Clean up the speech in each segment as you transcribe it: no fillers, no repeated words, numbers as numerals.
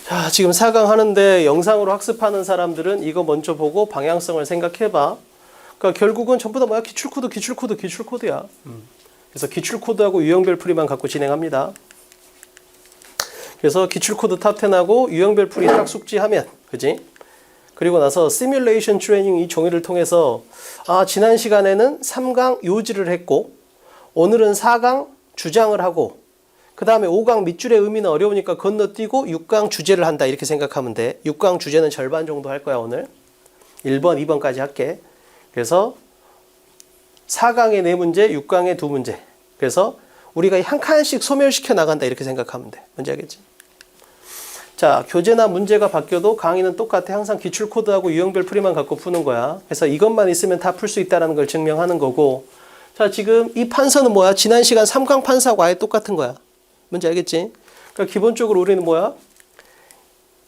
자, 지금 4강 하는데 영상으로 학습하는 사람들은 이거 먼저 보고 방향성을 생각해봐. 그러니까 결국은 전부 다 뭐야? 기출코드야. 그래서 기출코드하고 유형별 풀이만 갖고 진행합니다. 그래서 기출코드 탑 10하고 유형별 풀이 딱 숙지하면, 그지? 그리고 나서 시뮬레이션 트레이닝 이 종이를 통해서 지난 시간에는 3강 요지를 했고 오늘은 4강 주장을 하고 그 다음에 5강 밑줄의 의미는 어려우니까 건너뛰고 6강 주제를 한다 이렇게 생각하면 돼. 6강 주제는 절반 정도 할 거야 오늘. 1번, 2번까지 할게. 그래서 4강에 4문제, 6강에 2문제. 그래서 우리가 한 칸씩 소멸시켜 나간다 이렇게 생각하면 돼. 뭔지 알겠지? 자, 교재나 문제가 바뀌어도 강의는 똑같아. 항상 기출코드하고 유형별 풀이만 갖고 푸는 거야. 그래서 이것만 있으면 다 풀 수 있다는 걸 증명하는 거고. 자, 지금 이 판서는 뭐야? 지난 시간 3강 판서하고 아예 똑같은 거야. 뭔지 알겠지? 그러니까 기본적으로 우리는 뭐야?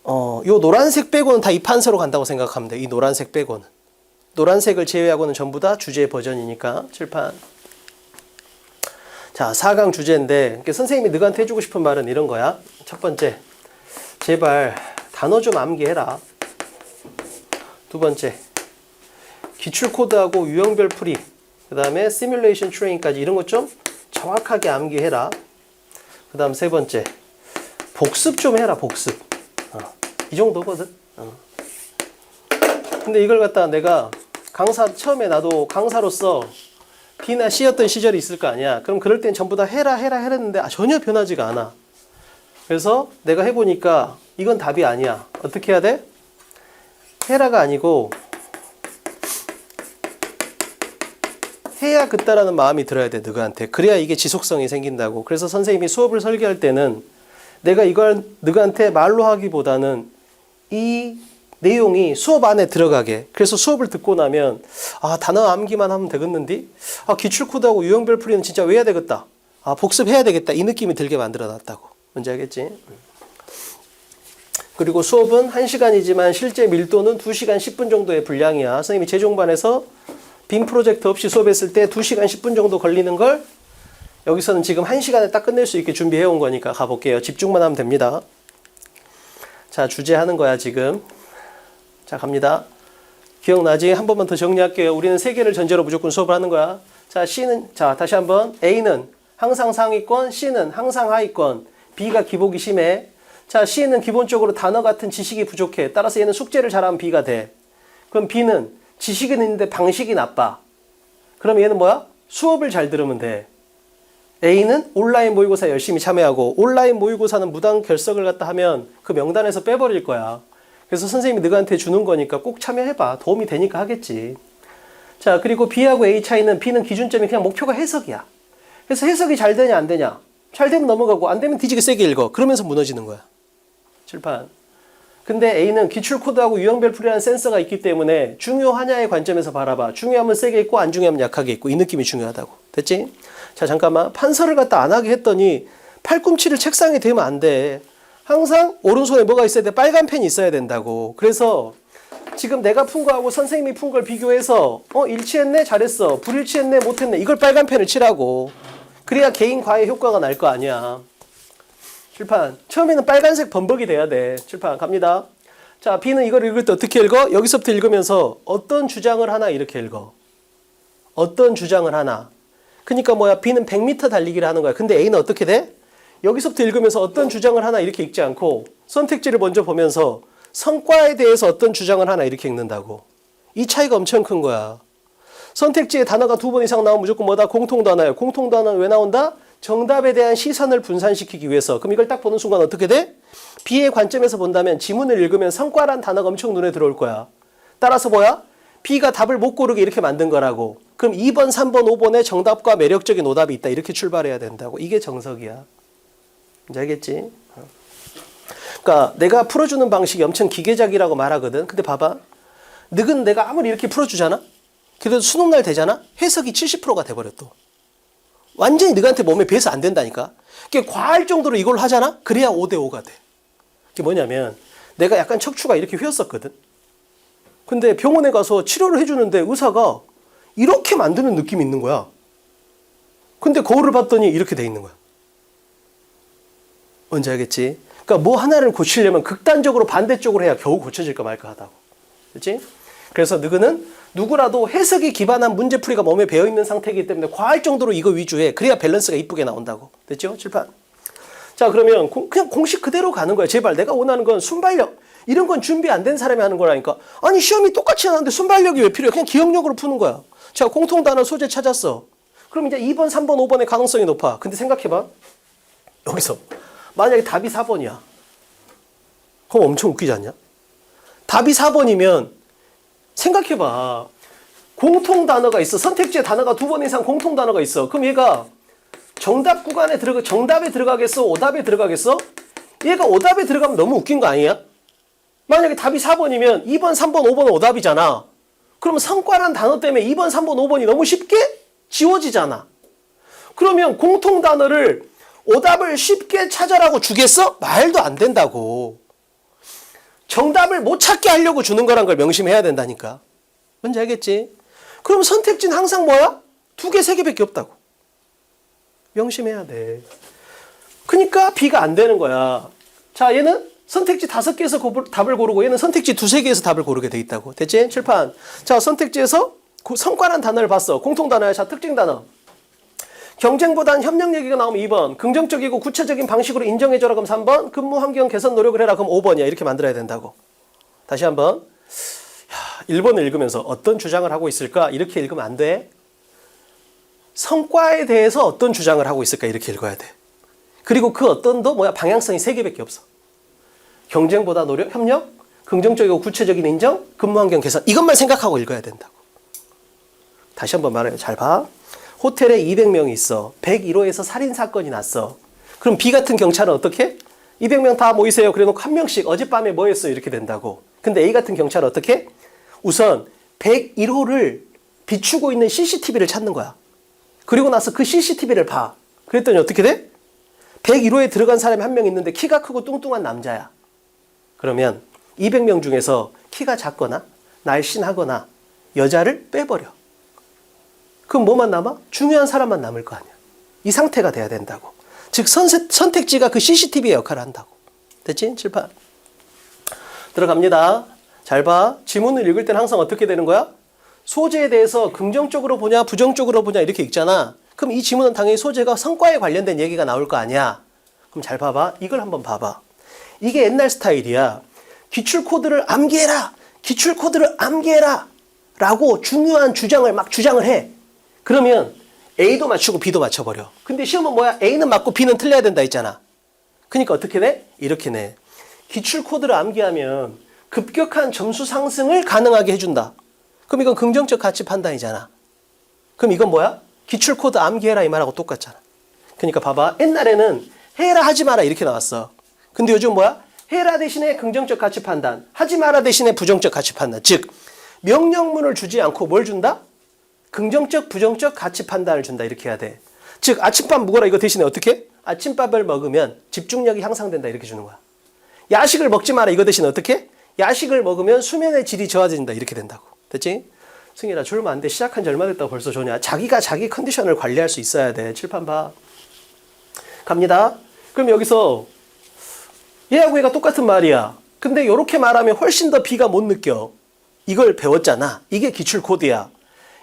요 노란색 빼고는 다 이 판서로 간다고 생각하면 돼. 이 노란색 빼고는. 노란색을 제외하고는 전부 다 주제 버전이니까. 칠판. 자, 4강 주제인데 선생님이 너한테 해주고 싶은 말은 이런 거야. 첫 번째, 제발 단어 좀 암기해라. 두 번째, 기출코드하고 유형별 풀이, 그 다음에 시뮬레이션 트레이닝까지 이런 것 좀 정확하게 암기해라. 그 다음 세 번째, 복습 좀 해라. 복습. 이 정도거든. 근데 이걸 갖다가 내가 처음에 나도 강사로서 B나 C였던 시절이 있을 거 아니야. 그럼 그럴 땐 전부 다 해라 했는데 전혀 변하지가 않아. 그래서 내가 해보니까 이건 답이 아니야. 어떻게 해야 돼? 해라가 아니고 해야 그따라는 마음이 들어야 돼, 너한테. 그래야 이게 지속성이 생긴다고. 그래서 선생님이 수업을 설계할 때는 내가 이걸 너한테 말로 하기보다는 이 내용이 수업 안에 들어가게. 그래서 수업을 듣고 나면 단어 암기만 하면 되겠는데? 기출코드하고 유형별 풀이는 진짜 외워야 되겠다. 복습해야 되겠다. 이 느낌이 들게 만들어 놨다고. 뭔지 알겠지? 그리고 수업은 1시간이지만 실제 밀도는 2시간 10분 정도의 분량이야. 선생님이 재종반에서 빔 프로젝트 없이 수업했을 때 2시간 10분 정도 걸리는 걸 여기서는 지금 1시간에 딱 끝낼 수 있게 준비해 온 거니까 가볼게요. 집중만 하면 됩니다. 자, 주제 하는 거야 지금. 자, 갑니다. 기억나지? 한 번만 더 정리할게요. 우리는 3개를 전제로 무조건 수업을 하는 거야. 자, 다시 한번. A는 항상 상위권, C는 항상 하위권, B가 기복이 심해. 자, C는 기본적으로 단어 같은 지식이 부족해. 따라서 얘는 숙제를 잘하면 B가 돼. 그럼 B는 지식은 있는데 방식이 나빠. 그럼 얘는 뭐야? 수업을 잘 들으면 돼. A는 온라인 모의고사 열심히 참여하고 온라인 모의고사는 무단 결석을 갖다 하면 그 명단에서 빼버릴 거야. 그래서 선생님이 너한테 주는 거니까 꼭 참여해봐. 도움이 되니까 하겠지. 자, 그리고 B하고 A 차이는 B는 기준점이 그냥 목표가 해석이야. 그래서 해석이 잘 되냐 안 되냐. 잘 되면 넘어가고 안 되면 뒤지게 세게 읽어. 그러면서 무너지는 거야. 칠판. 근데 A는 기출코드하고 유형별 풀이라는 센서가 있기 때문에 중요하냐의 관점에서 바라봐. 중요하면 세게 읽고 안 중요하면 약하게 읽고 이 느낌이 중요하다고. 됐지? 자, 잠깐만. 판서를 갖다 안 하게 했더니 팔꿈치를 책상에 대면 안 돼. 항상 오른손에 뭐가 있어야 돼? 빨간 펜이 있어야 된다고. 그래서 지금 내가 푼 거하고 선생님이 푼 걸 비교해서 일치했네? 잘했어. 불일치했네? 못했네? 이걸 빨간 펜을 치라고. 그래야 개인 과외 효과가 날 거 아니야. 칠판. 처음에는 빨간색 범벅이 돼야 돼. 칠판 갑니다. 자, B는 이걸 읽을 때 어떻게 읽어? 여기서부터 읽으면서 어떤 주장을 하나 이렇게 읽어. 어떤 주장을 하나. 그러니까 뭐야? B는 100m 달리기를 하는 거야. 근데 A는 어떻게 돼? 여기서부터 읽으면서 어떤 주장을 하나 이렇게 읽지 않고 선택지를 먼저 보면서 성과에 대해서 어떤 주장을 하나 이렇게 읽는다고. 이 차이가 엄청 큰 거야. 선택지에 단어가 2번 이상 나오면 무조건 뭐다? 공통단어예요. 공통단어는 왜 나온다? 정답에 대한 시선을 분산시키기 위해서. 그럼 이걸 딱 보는 순간 어떻게 돼? B의 관점에서 본다면 지문을 읽으면 성과란 단어가 엄청 눈에 들어올 거야. 따라서 뭐야? B가 답을 못 고르게 이렇게 만든 거라고. 그럼 2번, 3번, 5번에 정답과 매력적인 오답이 있다. 이렇게 출발해야 된다고. 이게 정석이야. 이제 알겠지? 그러니까 내가 풀어주는 방식이 엄청 기계적이라고 말하거든. 근데 봐봐. 너는 내가 아무리 이렇게 풀어주잖아? 그래도 수능날 되잖아? 해석이 70%가 돼버려 또. 완전히 너한테 몸에 배서 안 된다니까. 그게 과할 정도로 이걸 하잖아? 그래야 5대5가 돼. 그게 뭐냐면 내가 약간 척추가 이렇게 휘었었거든. 근데 병원에 가서 치료를 해주는데 의사가 이렇게 만드는 느낌이 있는 거야. 근데 거울을 봤더니 이렇게 돼 있는 거야. 뭔지 알겠지? 그러니까 뭐 하나를 고치려면 극단적으로 반대쪽으로 해야 겨우 고쳐질까 말까 하다고. 그렇지? 그래서 너는 누구라도 해석이 기반한 문제풀이가 몸에 배어있는 상태이기 때문에 과할 정도로 이거 위주에 그래야 밸런스가 이쁘게 나온다고. 됐죠? 칠판. 자, 그러면 그냥 공식 그대로 가는 거야. 제발 내가 원하는 건 순발력. 이런 건 준비 안 된 사람이 하는 거라니까. 아니 시험이 똑같이 나왔는데 순발력이 왜 필요해? 그냥 기억력으로 푸는 거야. 자, 공통 단어 소재 찾았어. 그럼 이제 2번, 3번, 5번의 가능성이 높아. 근데 생각해봐. 여기서 만약에 답이 4번이야. 그럼 엄청 웃기지 않냐? 답이 4번이면 생각해봐. 공통 단어가 있어. 선택지에 단어가 2번 이상 공통 단어가 있어. 그럼 얘가 정답 구간에 정답에 들어가겠어? 오답에 들어가겠어? 얘가 오답에 들어가면 너무 웃긴 거 아니야? 만약에 답이 4번이면 2번, 3번, 5번은 오답이잖아. 그러면 성과란 단어 때문에 2번, 3번, 5번이 너무 쉽게 지워지잖아. 그러면 공통 단어를 오답을 쉽게 찾아라고 주겠어? 말도 안 된다고. 정답을 못 찾게 하려고 주는 거란 걸 명심해야 된다니까. 뭔지 알겠지? 그럼 선택지는 항상 뭐야? 2개, 3개밖에 없다고. 명심해야 돼. 그러니까 B가 안 되는 거야. 자, 얘는 선택지 5개에서 답을 고르고 얘는 선택지 2-3개에서 답을 고르게 돼 있다고. 됐지? 칠판. 자, 선택지에서 성과란 단어를 봤어. 공통 단어야. 자, 특징 단어. 경쟁보단 협력 얘기가 나오면 2번. 긍정적이고 구체적인 방식으로 인정해줘라 그럼 3번. 근무 환경 개선 노력을 해라 그럼 5번이야. 이렇게 만들어야 된다고. 다시 한번. 1번을 읽으면서 어떤 주장을 하고 있을까? 이렇게 읽으면 안 돼. 성과에 대해서 어떤 주장을 하고 있을까? 이렇게 읽어야 돼. 그리고 그 어떤도 방향성이 3개밖에 없어. 경쟁보다 노력, 협력, 긍정적이고 구체적인 인정, 근무 환경 개선. 이것만 생각하고 읽어야 된다고. 다시 한번 말해요. 잘 봐. 호텔에 200명이 있어. 101호에서 살인사건이 났어. 그럼 B 같은 경찰은 어떻게? 200명 다 모이세요. 그래 놓고 한 명씩 어젯밤에 뭐 했어요? 이렇게 된다고. 근데 A 같은 경찰은 어떻게? 우선 101호를 비추고 있는 CCTV를 찾는 거야. 그리고 나서 그 CCTV를 봐. 그랬더니 어떻게 돼? 101호에 들어간 사람이 한 명 있는데 키가 크고 뚱뚱한 남자야. 그러면 200명 중에서 키가 작거나 날씬하거나 여자를 빼버려. 그럼 뭐만 남아? 중요한 사람만 남을 거 아니야. 이 상태가 돼야 된다고. 즉 선택지가 그 CCTV의 역할을 한다고. 됐지? 칠판. 들어갑니다. 잘 봐. 지문을 읽을 때는 항상 어떻게 되는 거야? 소재에 대해서 긍정적으로 보냐 부정적으로 보냐 이렇게 읽잖아. 그럼 이 지문은 당연히 소재가 성과에 관련된 얘기가 나올 거 아니야. 그럼 잘 봐봐. 이걸 한번 봐봐. 이게 옛날 스타일이야. 기출코드를 암기해라. 기출코드를 암기해라. 라고 중요한 주장을 막 주장을 해. 그러면 A도 맞추고 B도 맞춰버려. 근데 시험은 뭐야? A는 맞고 B는 틀려야 된다 했잖아. 그러니까 어떻게 내? 이렇게 내. 기출코드를 암기하면 급격한 점수 상승을 가능하게 해준다. 그럼 이건 긍정적 가치 판단이잖아. 그럼 이건 뭐야? 기출코드 암기해라 이 말하고 똑같잖아. 그러니까 봐봐. 옛날에는 해라 하지 마라 이렇게 나왔어. 근데 요즘 뭐야? 해라 대신에 긍정적 가치 판단, 하지 마라 대신에 부정적 가치 판단. 즉 명령문을 주지 않고 뭘 준다? 긍정적, 부정적 가치 판단을 준다. 이렇게 해야 돼. 즉 아침밥 먹어라 이거 대신에 어떻게? 아침밥을 먹으면 집중력이 향상된다. 이렇게 주는 거야. 야식을 먹지 마라 이거 대신에 어떻게? 야식을 먹으면 수면의 질이 좋아진다. 이렇게 된다고. 됐지? 승희라 졸면 안 돼. 시작한 지 얼마 됐다고 벌써 조냐. 자기가 자기 컨디션을 관리할 수 있어야 돼. 칠판 봐. 갑니다. 그럼 여기서 얘하고 얘가 똑같은 말이야. 근데 이렇게 말하면 훨씬 더 B가 못 느껴. 이걸 배웠잖아. 이게 기출 코드야.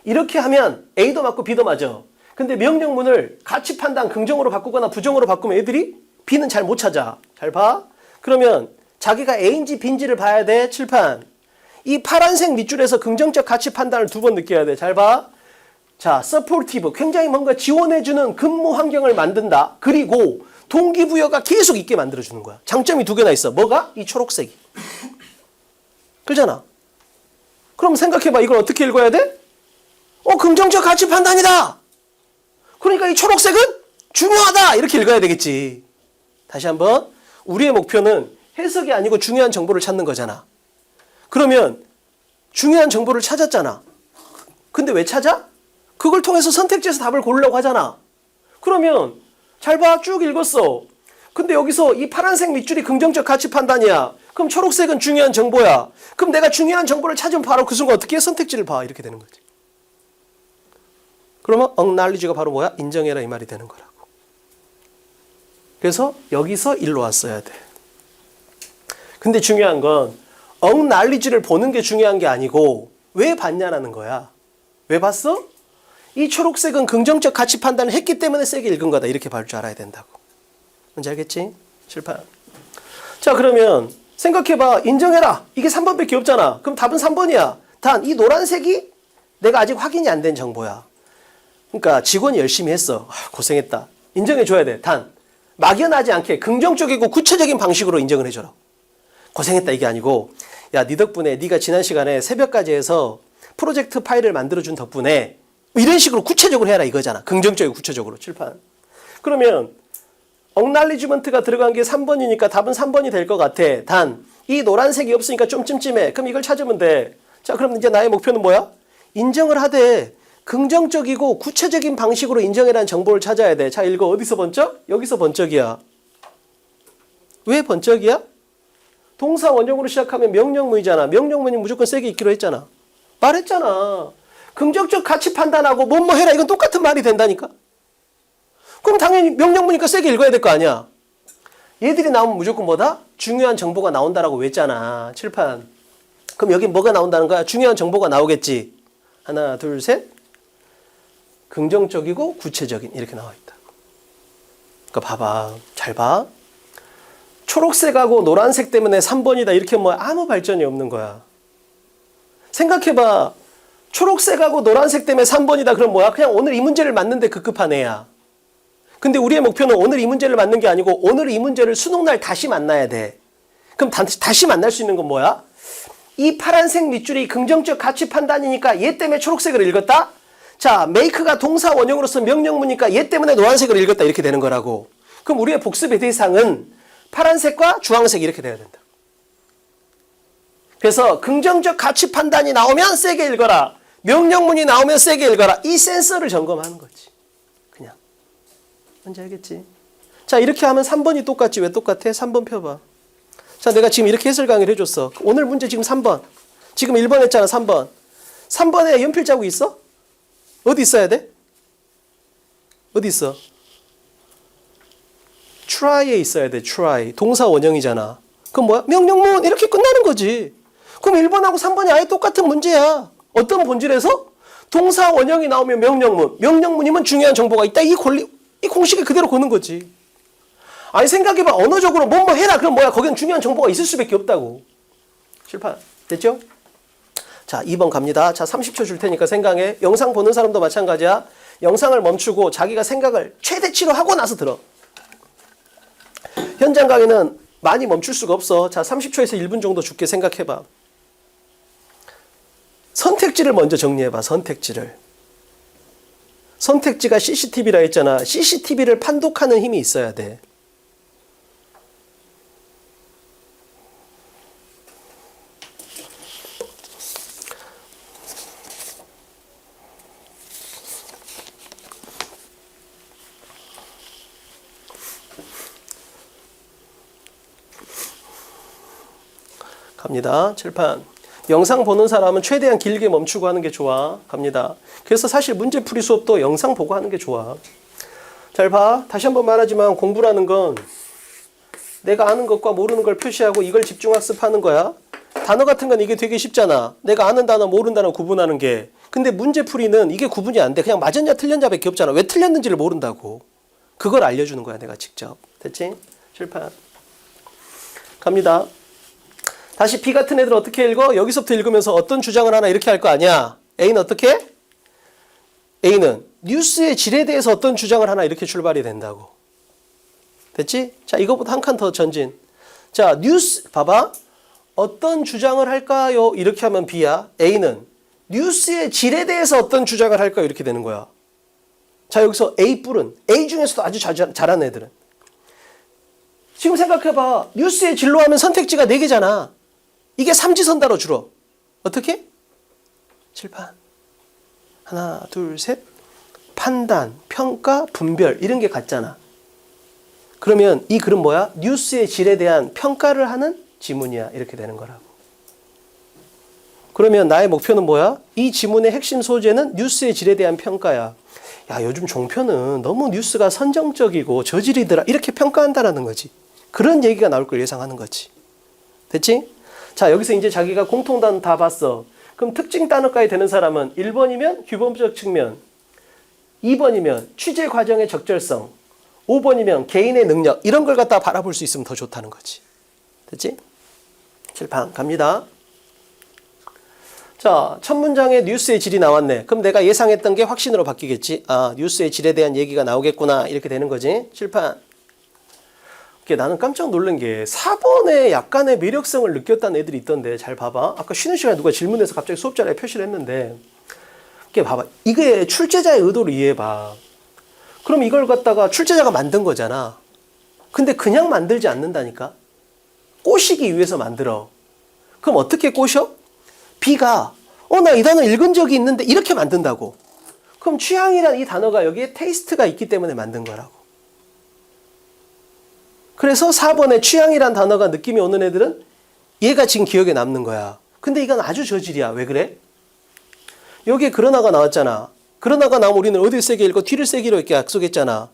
이렇게 하면 A도 맞고 B도 맞아. 근데 명령문을 가치 판단 긍정으로 바꾸거나 부정으로 바꾸면 애들이 B는 잘 못 찾아. 잘 봐. 그러면 자기가 A인지 B인지를 봐야 돼. 칠판. 이 파란색 밑줄에서 긍정적 가치 판단을 2번 느껴야 돼. 잘 봐. 자, 서포티브. 굉장히 뭔가 지원해주는 근무 환경을 만든다. 그리고 동기부여가 계속 있게 만들어주는 거야. 장점이 2개나 있어. 뭐가? 이 초록색이. 그러잖아. 그럼 생각해봐. 이걸 어떻게 읽어야 돼? 긍정적 가치 판단이다. 그러니까 이 초록색은 중요하다. 이렇게 읽어야 되겠지. 다시 한번. 우리의 목표는 해석이 아니고 중요한 정보를 찾는 거잖아. 그러면 중요한 정보를 찾았잖아. 근데 왜 찾아? 그걸 통해서 선택지에서 답을 고르려고 하잖아. 그러면 잘 봐. 쭉 읽었어. 근데 여기서 이 파란색 밑줄이 긍정적 가치 판단이야. 그럼 초록색은 중요한 정보야. 그럼 내가 중요한 정보를 찾으면 바로 그 순간 어떻게 해? 선택지를 봐. 이렇게 되는 거지. 그러면 acknowledge가 바로 뭐야? 인정해라 이 말이 되는 거라고. 그래서 여기서 일로 왔어야 돼. 근데 중요한 건 억날리지를 보는 게 중요한 게 아니고 왜 봤냐라는 거야. 왜 봤어? 이 초록색은 긍정적 가치 판단을 했기 때문에 세게 읽은 거다. 이렇게 볼 줄 알아야 된다고. 뭔지 알겠지? 실판. 자, 그러면 생각해봐. 인정해라. 이게 3번밖에 없잖아. 그럼 답은 3번이야. 단 이 노란색이 내가 아직 확인이 안 된 정보야. 그러니까 직원이 열심히 했어. 고생했다. 인정해줘야 돼. 단 막연하지 않게 긍정적이고 구체적인 방식으로 인정을 해줘라. 고생했다 이게 아니고 야, 네 덕분에 네가 지난 시간에 새벽까지 해서 프로젝트 파일을 만들어준 덕분에 이런 식으로 구체적으로 해라 이거잖아. 긍정적이고 구체적으로. 칠판. 그러면 억날리지먼트가 들어간 게 3번이니까 답은 3번이 될 것 같아. 단 이 노란색이 없으니까 좀 찜찜해. 그럼 이걸 찾으면 돼. 자, 그럼 이제 나의 목표는 뭐야? 인정을 하되 긍정적이고 구체적인 방식으로 인정이라는 정보를 찾아야 돼. 자, 읽어. 어디서 번쩍? 여기서 번쩍이야. 왜 번쩍이야? 동사 원형으로 시작하면 명령문이잖아. 명령문이 무조건 세게 읽기로 했잖아. 말했잖아. 긍정적 가치 판단하고 뭐뭐 해라. 이건 똑같은 말이 된다니까. 그럼 당연히 명령문이니까 세게 읽어야 될 거 아니야. 얘들이 나오면 무조건 뭐다? 중요한 정보가 나온다라고 했잖아. 칠판. 그럼 여기 뭐가 나온다는 거야? 중요한 정보가 나오겠지. 하나, 둘, 셋. 긍정적이고 구체적인 이렇게 나와 있다. 그러니까 봐봐. 잘 봐. 초록색하고 노란색 때문에 3번이다. 이렇게 뭐 아무 발전이 없는 거야. 생각해봐. 초록색하고 노란색 때문에 3번이다. 그럼 뭐야? 그냥 오늘 이 문제를 맞는데 급급한 애야. 근데 우리의 목표는 오늘 이 문제를 맞는 게 아니고 오늘 이 문제를 수능날 다시 만나야 돼. 그럼 다시 만날 수 있는 건 뭐야? 이 파란색 밑줄이 긍정적 가치 판단이니까 얘 때문에 초록색을 읽었다? 자, make가 동사 원형으로서 명령문이니까 얘 때문에 노란색을 읽었다. 이렇게 되는 거라고. 그럼 우리의 복습의 대상은 파란색과 주황색 이렇게 돼야 된다. 그래서 긍정적 가치 판단이 나오면 세게 읽어라. 명령문이 나오면 세게 읽어라. 이 센서를 점검하는 거지. 그냥. 뭔지 알겠지? 자, 이렇게 하면 3번이 똑같지. 왜 똑같아? 3번 펴봐. 자, 내가 지금 이렇게 해설 강의를 해줬어. 오늘 문제 지금 3번. 지금 1번 했잖아. 3번. 3번에 연필 자국 있어? 어디 있어야 돼? 어디 있어? try에 있어야 돼. try. 동사 원형이잖아. 그럼 뭐야? 명령문 이렇게 끝나는 거지. 그럼 1번하고 3번이 아예 똑같은 문제야. 어떤 본질에서? 동사 원형이 나오면 명령문. 명령문이면 중요한 정보가 있다. 이 공식이 그대로 거는 거지. 아니 생각해봐. 언어적으로 뭐뭐 해라. 그럼 뭐야? 거기는 중요한 정보가 있을 수밖에 없다고. 실판. 됐죠? 자, 2번 갑니다. 자, 30초 줄 테니까 생각해. 영상 보는 사람도 마찬가지야. 영상을 멈추고 자기가 생각을 최대치로 하고 나서 들어. 현장 강의는 많이 멈출 수가 없어. 자, 30초에서 1분 정도 줄게. 생각해봐. 선택지를 먼저 정리해봐. 선택지를. 선택지가 CCTV라 했잖아. CCTV를 판독하는 힘이 있어야 돼. 갑니다. 칠판. 영상 보는 사람은 최대한 길게 멈추고 하는 게 좋아. 갑니다. 그래서 사실 문제풀이 수업도 영상 보고 하는 게 좋아. 잘 봐. 다시 한번 말하지만 공부라는 건 내가 아는 것과 모르는 걸 표시하고 이걸 집중학습하는 거야. 단어 같은 건 이게 되게 쉽잖아. 내가 아는 단어, 모르는 단어 구분하는 게. 근데 문제풀이는 이게 구분이 안 돼. 그냥 맞았냐 틀렸냐밖에 없잖아. 왜 틀렸는지를 모른다고. 그걸 알려주는 거야. 내가 직접. 됐지? 칠판. 갑니다. 다시 B 같은 애들 어떻게 읽어? 여기서부터 읽으면서 어떤 주장을 하나 이렇게 할 거 아니야. A는 어떻게? A는 뉴스의 질에 대해서 어떤 주장을 하나 이렇게 출발이 된다고. 됐지? 자, 이거보다 한 칸 더 전진. 자, 뉴스 봐봐. 어떤 주장을 할까요? 이렇게 하면 B야. A는 뉴스의 질에 대해서 어떤 주장을 할까요? 이렇게 되는 거야. 자, 여기서 A 뿔은 A 중에서도 아주 잘하는 애들은. 지금 생각해봐. 뉴스의 질로 하면 선택지가 4개잖아. 이게 삼지선다로 줄어. 어떻게? 칠판. 하나, 둘, 셋. 판단, 평가, 분별 이런 게 같잖아. 그러면 이 글은 뭐야? 뉴스의 질에 대한 평가를 하는 지문이야. 이렇게 되는 거라고. 그러면 나의 목표는 뭐야? 이 지문의 핵심 소재는 뉴스의 질에 대한 평가야. 야, 요즘 종편은 너무 뉴스가 선정적이고 저질이더라. 이렇게 평가한다라는 거지. 그런 얘기가 나올 걸 예상하는 거지. 됐지? 자, 여기서 이제 자기가 공통단 다 봤어. 그럼 특징 단어까지 되는 사람은 1번이면 규범적 측면, 2번이면 취재 과정의 적절성, 5번이면 개인의 능력, 이런 걸 갖다 바라볼 수 있으면 더 좋다는 거지. 됐지? 칠판 갑니다. 자, 첫 문장에 뉴스의 질이 나왔네. 그럼 내가 예상했던 게 확신으로 바뀌겠지. 아, 뉴스의 질에 대한 얘기가 나오겠구나. 이렇게 되는 거지. 칠판. 나는 깜짝 놀란 게 4번에 약간의 매력성을 느꼈다는 애들이 있던데 잘 봐봐. 아까 쉬는 시간에 누가 질문해서 갑자기 수업 자리에 표시를 했는데 봐봐. 이게 출제자의 의도를 이해해봐. 그럼 이걸 갖다가 출제자가 만든 거잖아. 근데 그냥 만들지 않는다니까. 꼬시기 위해서 만들어. 그럼 어떻게 꼬셔? B가 나 이 단어 읽은 적이 있는데 이렇게 만든다고. 그럼 취향이란 이 단어가 여기에 테이스트가 있기 때문에 만든 거라고. 그래서 4번에 취향이란 단어가 느낌이 오는 애들은 얘가 지금 기억에 남는 거야. 근데 이건 아주 저질이야. 왜 그래? 여기에 그러나가 나왔잖아. 그러나가 나오면 우리는 어디를 세게 읽고 뒤를 세기로 이렇게 약속했잖아.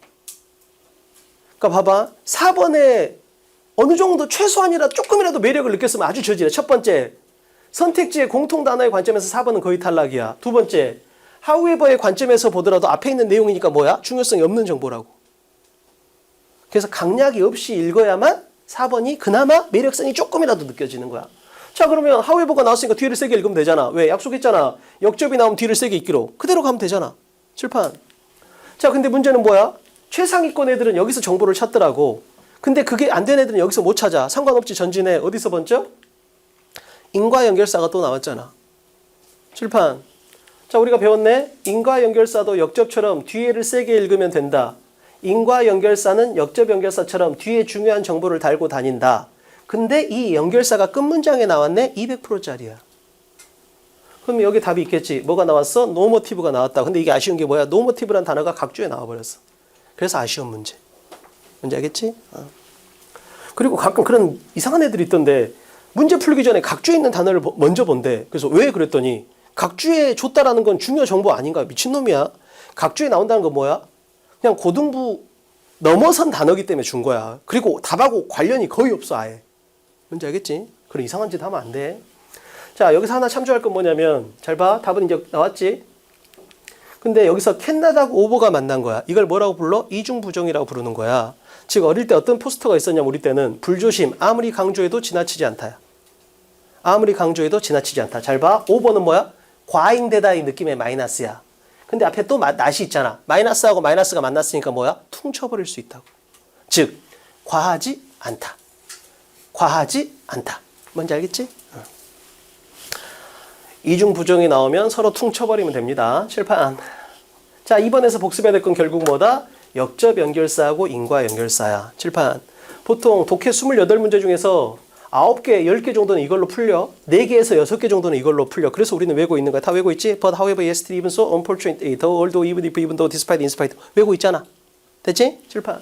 그러니까 봐봐. 4번에 어느 정도 최소한이라도 조금이라도 매력을 느꼈으면 아주 저질이야. 첫 번째, 선택지의 공통 단어의 관점에서 4번은 거의 탈락이야. 두 번째, however의 관점에서 보더라도 앞에 있는 내용이니까 뭐야? 중요성이 없는 정보라고. 그래서 강약이 없이 읽어야만 4번이 그나마 매력성이 조금이라도 느껴지는 거야. 자, 그러면 however가 나왔으니까 뒤를 세게 읽으면 되잖아. 왜? 약속했잖아. 역접이 나오면 뒤를 세게 읽기로. 그대로 가면 되잖아. 칠판. 자, 근데 문제는 뭐야? 최상위권 애들은 여기서 정보를 찾더라고. 근데 그게 안 된 애들은 여기서 못 찾아. 상관없지. 전진해. 어디서 번쩍? 인과 연결사가 또 나왔잖아. 칠판. 자, 우리가 배웠네. 인과 연결사도 역접처럼 뒤에를 세게 읽으면 된다. 인과 연결사는 역접 연결사처럼 뒤에 중요한 정보를 달고 다닌다. 근데 이 연결사가 끝 문장에 나왔네. 200%짜리야. 그럼 여기 답이 있겠지. 뭐가 나왔어? 노모티브가 나왔다. 근데 이게 아쉬운 게 뭐야? 노모티브란 단어가 각주에 나와버렸어. 그래서 아쉬운 문제. 뭔지 알겠지? 그리고 가끔 그런 이상한 애들이 있던데 문제 풀기 전에 각주에 있는 단어를 먼저 본대. 그래서 왜 그랬더니 각주에 줬다라는 건 중요 정보 아닌가? 미친놈이야. 각주에 나온다는 건 뭐야? 그냥 고등부 넘어선 단어기 때문에 준 거야. 그리고 답하고 관련이 거의 없어 아예. 뭔지 알겠지? 그런 이상한 짓 하면 안 돼. 자, 여기서 하나 참조할 건 뭐냐면 잘 봐. 답은 이제 나왔지? 근데 여기서 캔나다고 오버가 만난 거야. 이걸 뭐라고 불러? 이중부정이라고 부르는 거야. 즉 어릴 때 어떤 포스터가 있었냐면 우리 때는 불조심, 아무리 강조해도 지나치지 않다야. 아무리 강조해도 지나치지 않다. 잘 봐. 5번은 뭐야? 과잉되다 이 느낌의 마이너스야. 근데 앞에 또 낫이 있잖아. 마이너스하고 마이너스가 만났으니까 뭐야? 퉁쳐버릴 수 있다고. 즉 과하지 않다. 과하지 않다. 뭔지 알겠지? 이중부정이 나오면 서로 퉁쳐버리면 됩니다. 칠판. 자, 2번에서 복습해야 될 건 결국 뭐다? 역접 연결사하고 인과 연결사야. 칠판. 보통 독해 28문제 중에서 9개, 10개 정도는 이걸로 풀려. 4개에서 6개 정도는 이걸로 풀려. 그래서 우리는 외고 있는 거야. 다 외고 있지? But however, yesterday, even so, unfortunately, though, although, even if, even though, despite, in spite. 외고 있잖아. 됐지? 칠판.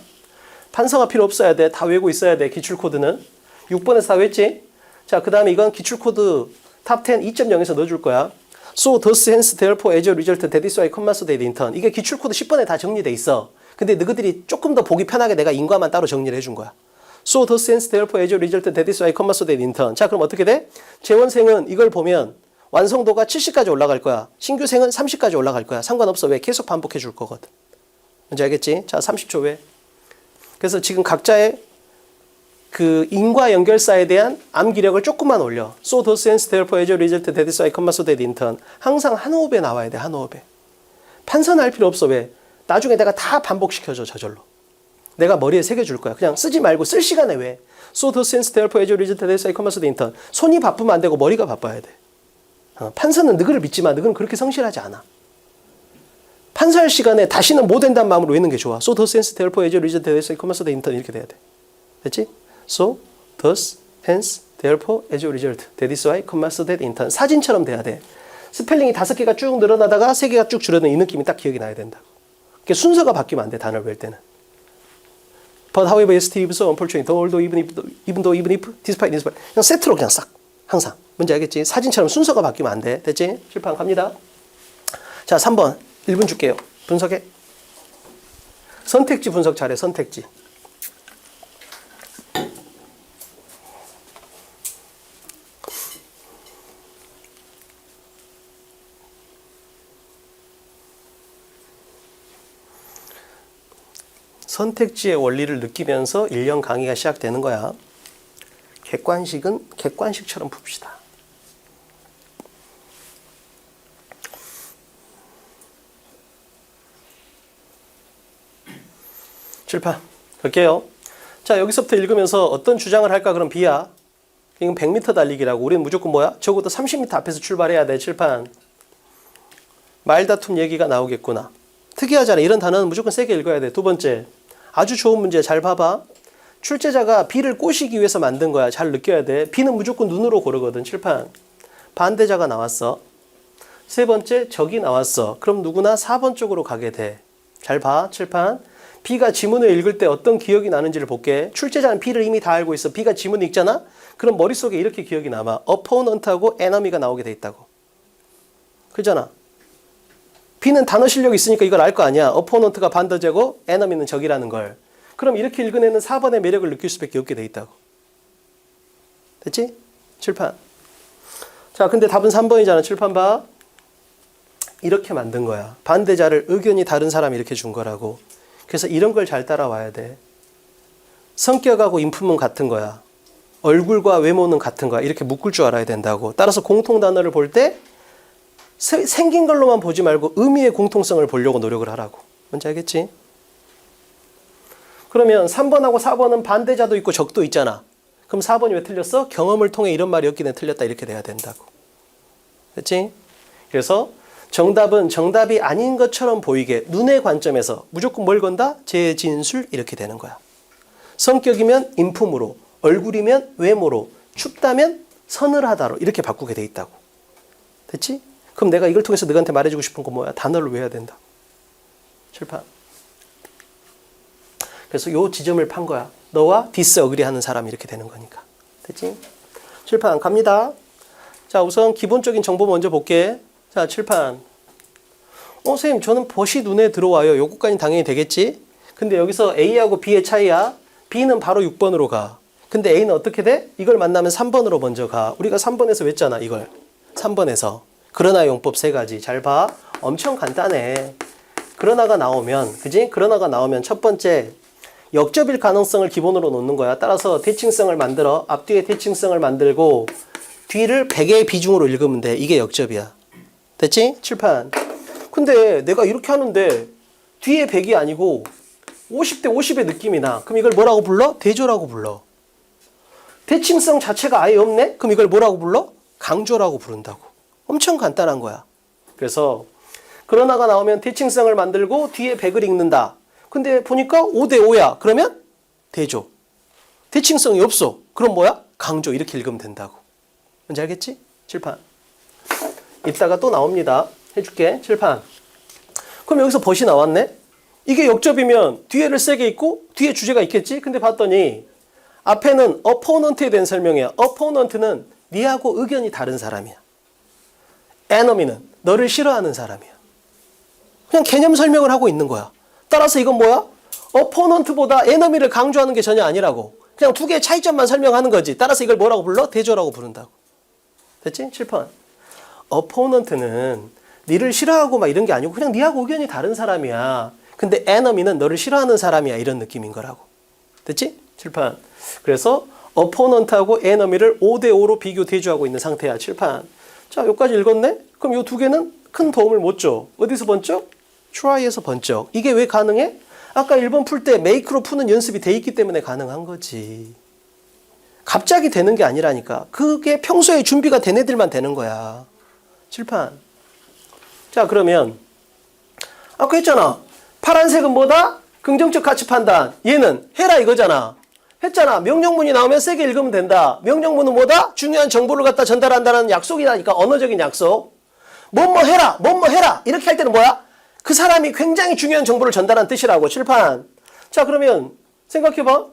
판서가 필요 없어야 돼. 다 외고 있어야 돼. 기출코드는. 6번에서 다 외웠지? 자, 그 다음에 이건 기출코드 탑 10 2.0에서 넣어줄 거야. So, thus, hence, therefore, as a result, that is why, comma, so, that, in turn. 이게 기출코드 10번에 다 정리돼 있어. 근데 너희들이 조금 더 보기 편하게 내가 인과만 따로 정리를 해준 거야. So, thus, hence, therefore, as a result, that is why, comma, so, that, in turn. 자, 그럼 어떻게 돼? 재원생은 이걸 보면 완성도가 70까지 올라갈 거야. 신규생은 30까지 올라갈 거야. 상관없어. 왜? 계속 반복해 줄 거거든. 뭔지 알겠지? 자, 30초 왜? 그래서 지금 각자의 그 인과 연결사에 대한 암기력을 조금만 올려. So, thus, hence, therefore, as a result, that is why, comma, so, that, in turn. 항상 한 호흡에 나와야 돼. 한 호흡에. 판선할 필요 없어. 왜? 나중에 내가 다 반복시켜줘. 저절로. 내가 머리에 새겨줄 거야. 그냥 쓰지 말고 쓸 시간에 왜? So, thus, hence, therefore, as a result, that is why, comma, so, that, in turn. 손이 바쁘면 안 되고 머리가 바빠야 돼. 판서는 너희를 믿지 마. 너희는 그렇게 성실하지 않아. 판서할 시간에 다시는 못 된다는 마음으로 외우는 게 좋아. So, thus, hence, therefore, as a result, that is why, comma, so, that, in turn. 이렇게 돼야 돼. 됐지? So, thus, hence, therefore, as a result, that is why, comma, so, that, in turn. 사진처럼 돼야 돼. 스펠링이 5개가 쭉 늘어나다가 3개가 쭉 줄어드는 이 느낌이 딱 기억이 나야 된다. 그게 순서가 바뀌면 안 돼. 단어를 외울 때는. But however, yesterday, even so, unfortunately, though, although, even if, despite, in spite. 그냥 세트로 그냥 싹. 항상. 뭔지 알겠지? 사진처럼 순서가 바뀌면 안 돼. 됐지? 칠판 갑니다. 자, 3번. 1분 줄게요. 분석해. 선택지 분석 잘해. 선택지. 선택지의 원리를 느끼면서 1년 강의가 시작되는 거야. 객관식은 객관식처럼 풉시다. 칠판 갈게요. 자, 여기서부터 읽으면서 어떤 주장을 할까? 그럼 B야. 이건 100m 달리기라고. 우리는 무조건 뭐야? 적어도 30m 앞에서 출발해야 돼. 칠판. 말다툼 얘기가 나오겠구나. 특이하잖아. 이런 단어는 무조건 세게 읽어야 돼. 두 번째, 아주 좋은 문제. 잘 봐봐. 출제자가 B를 꼬시기 위해서 만든 거야. 잘 느껴야 돼. B는 무조건 눈으로 고르거든. 칠판. 반대자가 나왔어. 세 번째, 적이 나왔어. 그럼 누구나 4번 쪽으로 가게 돼. 잘 봐. 칠판. B가 지문을 읽을 때 어떤 기억이 나는지를 볼게. 출제자는 B를 이미 다 알고 있어. B가 지문을 읽잖아? 그럼 머릿속에 이렇게 기억이 남아. opponent하고 enemy가 나오게 돼 있다고. 그잖아. B는 단어 실력이 있으니까 이걸 알 거 아니야. opponent가 반대자고 enemy는 적이라는 걸. 그럼 이렇게 읽은 애는 4번의 매력을 느낄 수밖에 없게 돼 있다고. 됐지? 칠판. 자, 근데 답은 3번이잖아. 칠판 봐. 이렇게 만든 거야. 반대자를 의견이 다른 사람이 이렇게 준 거라고. 그래서 이런 걸 잘 따라와야 돼. 성격하고 인품은 같은 거야. 얼굴과 외모는 같은 거야. 이렇게 묶을 줄 알아야 된다고. 따라서 공통 단어를 볼 때 생긴 걸로만 보지 말고 의미의 공통성을 보려고 노력을 하라고. 뭔지 알겠지? 그러면 3번하고 4번은 반대자도 있고 적도 있잖아. 그럼 4번이 왜 틀렸어? 경험을 통해 이런 말이 없기는 틀렸다. 이렇게 돼야 된다고. 됐지? 그래서 정답은 정답이 아닌 것처럼 보이게 눈의 관점에서 무조건 뭘 건다? 재진술 이렇게 되는 거야. 성격이면 인품으로, 얼굴이면 외모로, 춥다면 서늘하다로 이렇게 바꾸게 돼 있다고. 됐지? 그럼 내가 이걸 통해서 너한테 말해주고 싶은 건 뭐야? 단어를 외워야 된다. 칠판. 그래서 요 지점을 판 거야. 너와 디스어그리 하는 사람이 이렇게 되는 거니까. 됐지? 칠판 갑니다. 자, 우선 기본적인 정보 먼저 볼게. 자, 칠판. 선생님, 저는 벗이 눈에 들어와요. 요거까지 당연히 되겠지? 근데 여기서 A하고 B의 차이야. B는 바로 6번으로 가. 근데 A는 어떻게 돼? 이걸 만나면 3번으로 먼저 가. 우리가 3번에서 외웠잖아, 이걸. 3번에서. 그러나 용법 3가지. 잘 봐. 엄청 간단해. 그러나가 나오면, 그지? 그러나가 나오면 첫 번째, 역접일 가능성을 기본으로 놓는 거야. 따라서 대칭성을 만들어. 앞뒤에 대칭성을 만들고, 뒤를 100의 비중으로 읽으면 돼. 이게 역접이야. 됐지? 칠판. 근데 내가 이렇게 하는데 뒤에 100이 아니고 50대 50의 느낌이 나. 그럼 이걸 뭐라고 불러? 대조라고 불러. 대칭성 자체가 아예 없네? 그럼 이걸 뭐라고 불러? 강조라고 부른다고. 엄청 간단한 거야. 그래서 그러나가 나오면 대칭성을 만들고 뒤에 100을 읽는다. 근데 보니까 5대 5야. 그러면 대조. 대칭성이 없어. 그럼 뭐야? 강조. 이렇게 읽으면 된다고. 뭔지 알겠지? 칠판. 이따가 또 나옵니다. 해줄게. 칠판. 그럼 여기서 벗이 나왔네? 이게 역접이면 뒤에를 세게 읽고 뒤에 주제가 있겠지? 근데 봤더니 앞에는 opponent에 대한 설명이야. opponent는 니하고 의견이 다른 사람이야. enemy는 너를 싫어하는 사람이야. 그냥 개념 설명을 하고 있는 거야. 따라서 이건 뭐야? opponent보다 enemy를 강조하는 게 전혀 아니라고. 그냥 두 개의 차이점만 설명하는 거지. 따라서 이걸 뭐라고 불러? 대조라고 부른다고. 됐지? 7번. opponent는 니를 싫어하고 막 이런 게 아니고 그냥 니하고 의견이 다른 사람이야. 근데 enemy는 너를 싫어하는 사람이야. 이런 느낌인 거라고. 됐지? 7판. 그래서 opponent하고 enemy를 5대 5로 비교 대조하고 있는 상태야. 7판. 자, 여기까지 읽었네? 그럼 요 두 개는 큰 도움을 못 줘. 어디서 번쩍? try에서 번쩍. 이게 왜 가능해? 아까 1번 풀 때 make로 푸는 연습이 돼 있기 때문에 가능한 거지. 갑자기 되는 게 아니라니까. 그게 평소에 준비가 된 애들만 되는 거야. 7판. 자, 그러면 아까 했잖아. 파란색은 뭐다? 긍정적 가치 판단. 얘는 해라 이거잖아. 했잖아. 명령문이 나오면 세게 읽으면 된다. 명령문은 뭐다? 중요한 정보를 갖다 전달한다는 약속이라니까. 언어적인 약속. 뭐뭐 해라. 뭐뭐 해라. 이렇게 할 때는 뭐야? 그 사람이 굉장히 중요한 정보를 전달한 뜻이라고. 칠판. 자, 그러면 생각해봐.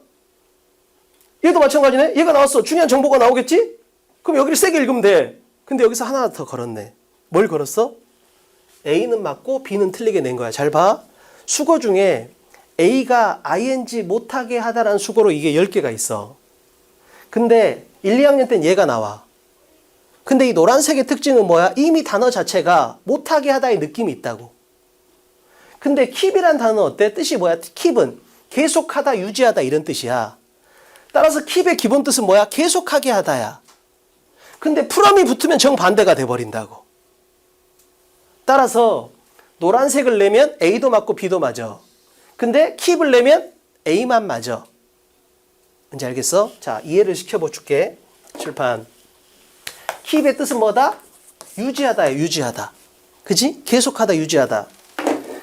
얘도 마찬가지네. 얘가 나왔어. 중요한 정보가 나오겠지? 그럼 여기를 세게 읽으면 돼. 근데 여기서 하나 더 걸었네. 뭘 걸었어? A는 맞고 B는 틀리게 낸 거야. 잘 봐. 수거 중에 A가 ing 못하게 하다라는 수거로 이게 10개가 있어. 근데 1, 2학년 때는 얘가 나와. 근데 이 노란색의 특징은 뭐야? 이미 단어 자체가 못하게 하다의 느낌이 있다고. 근데 keep이란 단어 어때? 뜻이 뭐야? keep은 계속하다, 유지하다 이런 뜻이야. 따라서 keep의 기본 뜻은 뭐야? 계속하게 하다야. 근데 from이 붙으면 정반대가 돼버린다고. 따라서 노란색을 내면 A도 맞고 B도 맞아. 근데 keep을 내면 A만 맞아. 뭔지 알겠어? 자, 이해를 시켜볼게. 칠판. keep의 뜻은 뭐다? 유지하다야, 유지하다. 그지? 계속하다, 유지하다.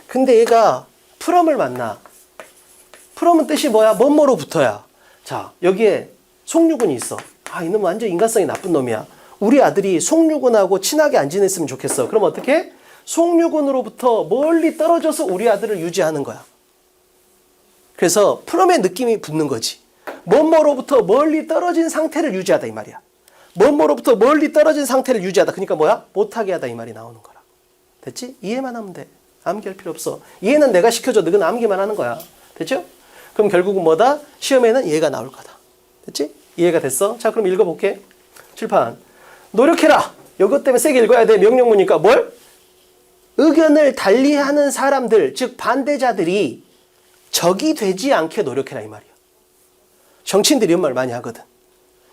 근데 얘가 from을 만나. from은 뜻이 뭐야? 뭐뭐로 붙어야. 자, 여기에 송유군이 있어. 아, 이놈 완전 인간성이 나쁜 놈이야. 우리 아들이 송유군하고 친하게 안 지냈으면 좋겠어. 그럼 어떻게? 송유군으로부터 멀리 떨어져서 우리 아들을 유지하는 거야. 그래서 from의 느낌이 붙는 거지. 뭐뭐로부터 멀리 떨어진 상태를 유지하다 이 말이야. 뭐뭐로부터 멀리 떨어진 상태를 유지하다. 그러니까 뭐야? 못하게 하다 이 말이 나오는 거라. 됐지? 이해만 하면 돼. 암기할 필요 없어. 이해는 내가 시켜줘. 너는 암기만 하는 거야. 됐죠? 그럼 결국은 뭐다? 시험에는 얘가 나올 거다. 됐지? 이해가 됐어? 자, 그럼 읽어볼게. 칠판. 노력해라. 이것 때문에 세게 읽어야 돼. 명령문이니까 뭘? 의견을 달리하는 사람들, 즉 반대자들이 적이 되지 않게 노력해라 이 말이야. 정치인들이 이런 말 많이 하거든.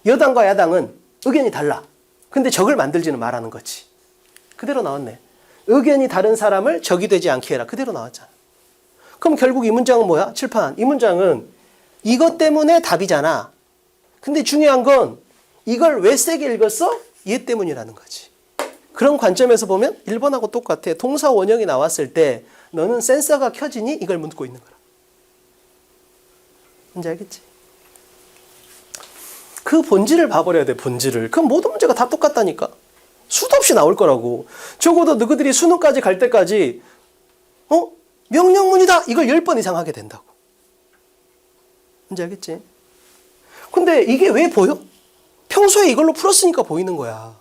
여당과 야당은 의견이 달라. 근데 적을 만들지는 말하는 거지. 그대로 나왔네. 의견이 다른 사람을 적이 되지 않게 해라. 그대로 나왔잖아. 그럼 결국 이 문장은 뭐야? 칠판. 이 문장은 이것 때문에 답이잖아. 근데 중요한 건 이걸 왜 세게 읽었어? 얘 때문이라는 거지. 그런 관점에서 보면 1번하고 똑같아. 동사 원형이 나왔을 때 너는 센서가 켜지니? 이걸 묻고 있는 거라. 뭔지 알겠지? 그 본질을 봐버려야 돼. 본질을. 그럼 모든 문제가 다 똑같다니까. 수도 없이 나올 거라고. 적어도 너희들이 수능까지 갈 때까지 명령문이다. 이걸 10번 이상 하게 된다고. 뭔지 알겠지? 근데 이게 왜 보여? 평소에 이걸로 풀었으니까 보이는 거야.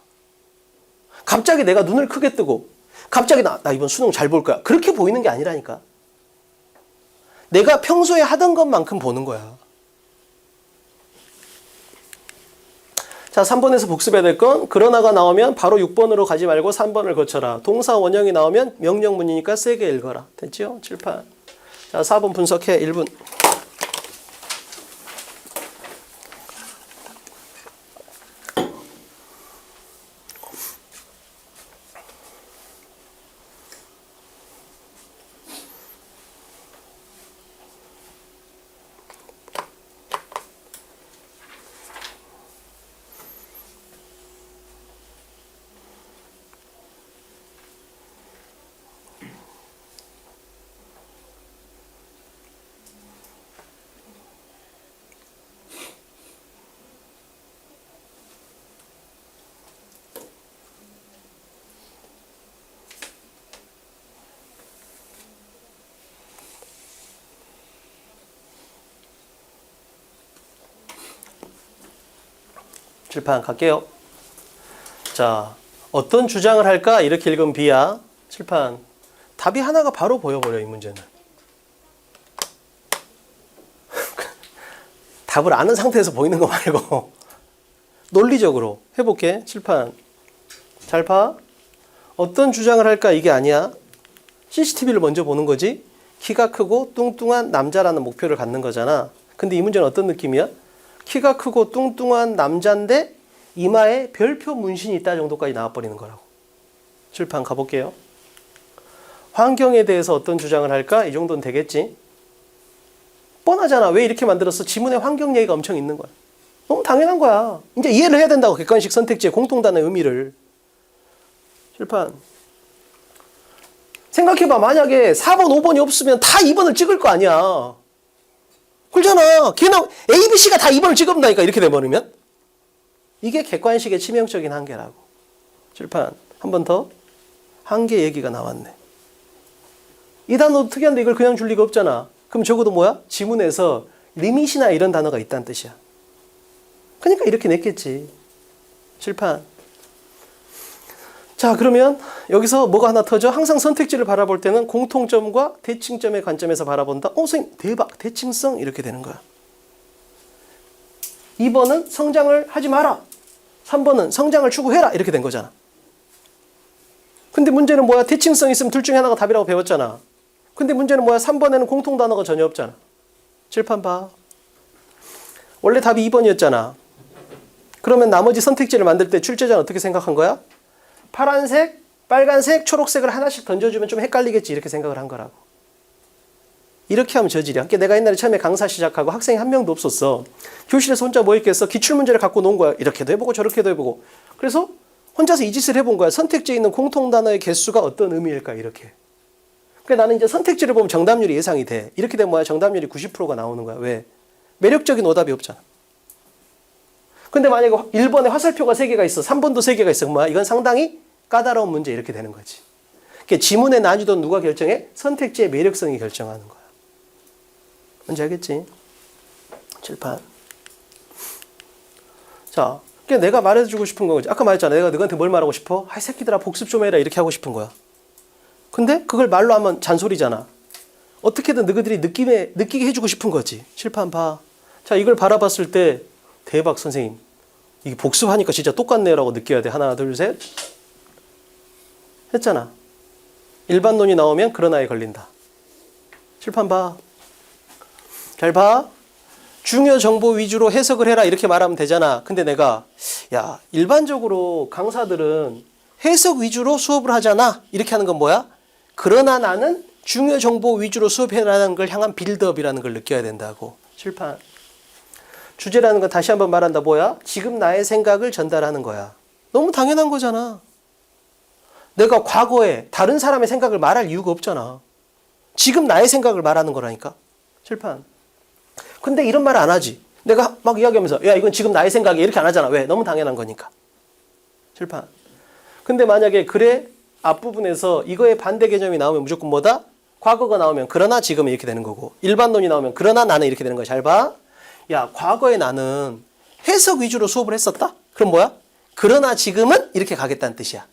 갑자기 내가 눈을 크게 뜨고 갑자기 나 이번 수능 잘 볼 거야. 그렇게 보이는 게 아니라니까. 내가 평소에 하던 것만큼 보는 거야. 자, 3번에서 복습해야 될 건 그러나가 나오면 바로 6번으로 가지 말고 3번을 거쳐라. 동사 원형이 나오면 명령문이니까 세게 읽어라. 됐죠? 칠판. 자, 4번 분석해. 1분. 칠판 갈게요. 자, 어떤 주장을 할까? 이렇게 읽으면 B야. 칠판. 답이 하나가 바로 보여버려, 이 문제는. 답을 아는 상태에서 보이는 거 말고 논리적으로 해볼게. 칠판. 잘 봐. 어떤 주장을 할까? 이게 아니야. CCTV를 먼저 보는 거지. 키가 크고 뚱뚱한 남자라는 목표를 갖는 거잖아. 근데 이 문제는 어떤 느낌이야? 키가 크고 뚱뚱한 남자인데 이마에 별표 문신이 있다 정도까지 나와버리는 거라고. 칠판 가볼게요. 환경에 대해서 어떤 주장을 할까? 이 정도는 되겠지. 뻔하잖아. 왜 이렇게 만들었어? 지문에 환경 얘기가 엄청 있는 거야. 너무 당연한 거야. 이제 이해를 해야 된다고. 객관식 선택지의 공통단어의 의미를. 칠판. 생각해봐. 만약에 4번, 5번이 없으면 다 2번을 찍을 거 아니야. 그렇잖아. 걔는 A, B, C가 다 2번을 찍어본다니까. 이렇게 돼버리면. 이게 객관식의 치명적인 한계라고. 칠판. 한 번 더. 한계 얘기가 나왔네. 이 단어도 특이한데 이걸 그냥 줄 리가 없잖아. 그럼 적어도 뭐야? 지문에서 리밋이나 이런 단어가 있다는 뜻이야. 그러니까 이렇게 냈겠지. 칠판. 자, 그러면 여기서 뭐가 하나 터져? 항상 선택지를 바라볼 때는 공통점과 대칭점의 관점에서 바라본다. 선생님 대박. 대칭성 이렇게 되는 거야. 2번은 성장을 하지 마라. 3번은 성장을 추구해라. 이렇게 된 거잖아. 근데 문제는 뭐야? 대칭성 있으면 둘 중에 하나가 답이라고 배웠잖아. 근데 문제는 뭐야? 3번에는 공통 단어가 전혀 없잖아. 칠판 봐. 원래 답이 2번이었잖아. 그러면 나머지 선택지를 만들 때 출제자는 어떻게 생각한 거야? 파란색, 빨간색, 초록색을 하나씩 던져주면 좀 헷갈리겠지 이렇게 생각을 한 거라고. 이렇게 하면 저질이야. 그러니까 내가 옛날에 처음에 강사 시작하고 학생이 한 명도 없었어. 교실에서 혼자 뭐 했겠어? 기출문제를 갖고 놓은 거야. 이렇게도 해보고 저렇게도 해보고. 그래서 혼자서 이 짓을 해본 거야. 선택지에 있는 공통단어의 개수가 어떤 의미일까 이렇게. 그러니까 나는 이제 선택지를 보면 정답률이 예상이 돼. 이렇게 되면 뭐야? 정답률이 90%가 나오는 거야. 왜? 매력적인 오답이 없잖아. 근데 만약에 1번에 화살표가 3개가 있어. 3번도 3개가 있어. 그럼 뭐야? 이건 상당히 까다로운 문제 이렇게 되는 거지. 그러니까 지문의 난이도는 누가 결정해? 선택지의 매력성이 결정하는 거야. 뭔지 알겠지? 칠판. 자, 그러니까 내가 말해주고 싶은 거지. 아까 말했잖아. 내가 너한테 뭘 말하고 싶어? 아, 이 새끼들아 복습 좀 해라. 이렇게 하고 싶은 거야. 근데 그걸 말로 하면 잔소리잖아. 어떻게든 너희들이 느끼게 해주고 싶은 거지. 칠판 봐. 자, 이걸 바라봤을 때 대박 선생님. 이게 복습하니까 진짜 똑같네요 라고 느껴야 돼. 하나, 둘, 셋. 했잖아. 일반론이 나오면 그러나에 걸린다. 칠판 봐. 잘 봐. 중요 정보 위주로 해석을 해라 이렇게 말하면 되잖아. 근데 내가 야 일반적으로 강사들은 해석 위주로 수업을 하잖아. 이렇게 하는 건 뭐야? 그러나 나는 중요 정보 위주로 수업해라는 걸 향한 빌드업이라는 걸 느껴야 된다고. 칠판. 주제라는 건 다시 한번 말한다. 뭐야? 지금 나의 생각을 전달하는 거야. 너무 당연한 거잖아. 내가 과거에 다른 사람의 생각을 말할 이유가 없잖아. 지금 나의 생각을 말하는 거라니까. 칠판. 근데 이런 말 안 하지. 내가 막 이야기하면서 야 이건 지금 나의 생각이야 이렇게 안 하잖아. 왜? 너무 당연한 거니까. 칠판. 근데 만약에 그래 앞부분에서 이거의 반대 개념이 나오면 무조건 뭐다? 과거가 나오면 그러나 지금은 이렇게 되는 거고 일반론이 나오면 그러나 나는 이렇게 되는 거야. 잘 봐. 야 과거에 나는 해석 위주로 수업을 했었다? 그럼 뭐야? 그러나 지금은 이렇게 가겠다는 뜻이야.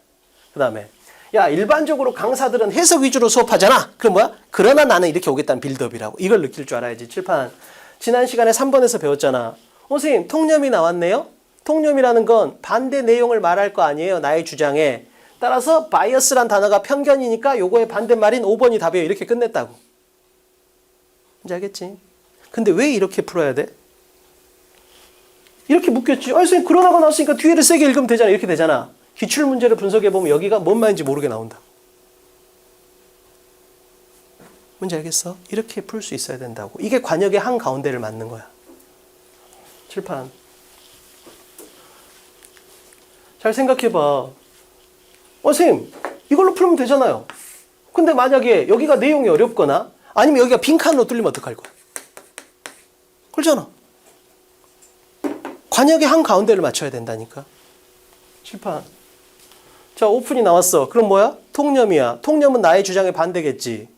그 다음에 야 일반적으로 강사들은 해석 위주로 수업하잖아. 그럼 뭐야? 그러나 나는 이렇게 오겠다는 빌드업이라고. 이걸 느낄 줄 알아야지. 칠판. 지난 시간에 3번에서 배웠잖아. 선생님 통념이 나왔네요. 통념이라는 건 반대 내용을 말할 거 아니에요. 나의 주장에. 따라서 바이어스란 단어가 편견이니까 요거의 반대말인 5번이 답이에요. 이렇게 끝냈다고. 이제 알겠지? 근데 왜 이렇게 풀어야 돼? 이렇게 묶였지. 선생님 그러나가 나왔으니까 뒤에를 세게 읽으면 되잖아. 이렇게 되잖아. 기출문제를 분석해보면 여기가 뭔 말인지 모르게 나온다. 뭔지 알겠어? 이렇게 풀 수 있어야 된다고. 이게 관역의 한가운데를 맞는 거야. 칠판. 잘 생각해봐. 선생님 이걸로 풀면 되잖아요. 근데 만약에 여기가 내용이 어렵거나 아니면 여기가 빈칸으로 뚫리면 어떡할 거야? 그렇잖아. 관역의 한가운데를 맞춰야 된다니까. 칠판. 자, 오픈이 나왔어. 그럼 뭐야? 통념이야. 통념은 나의 주장에 반대겠지.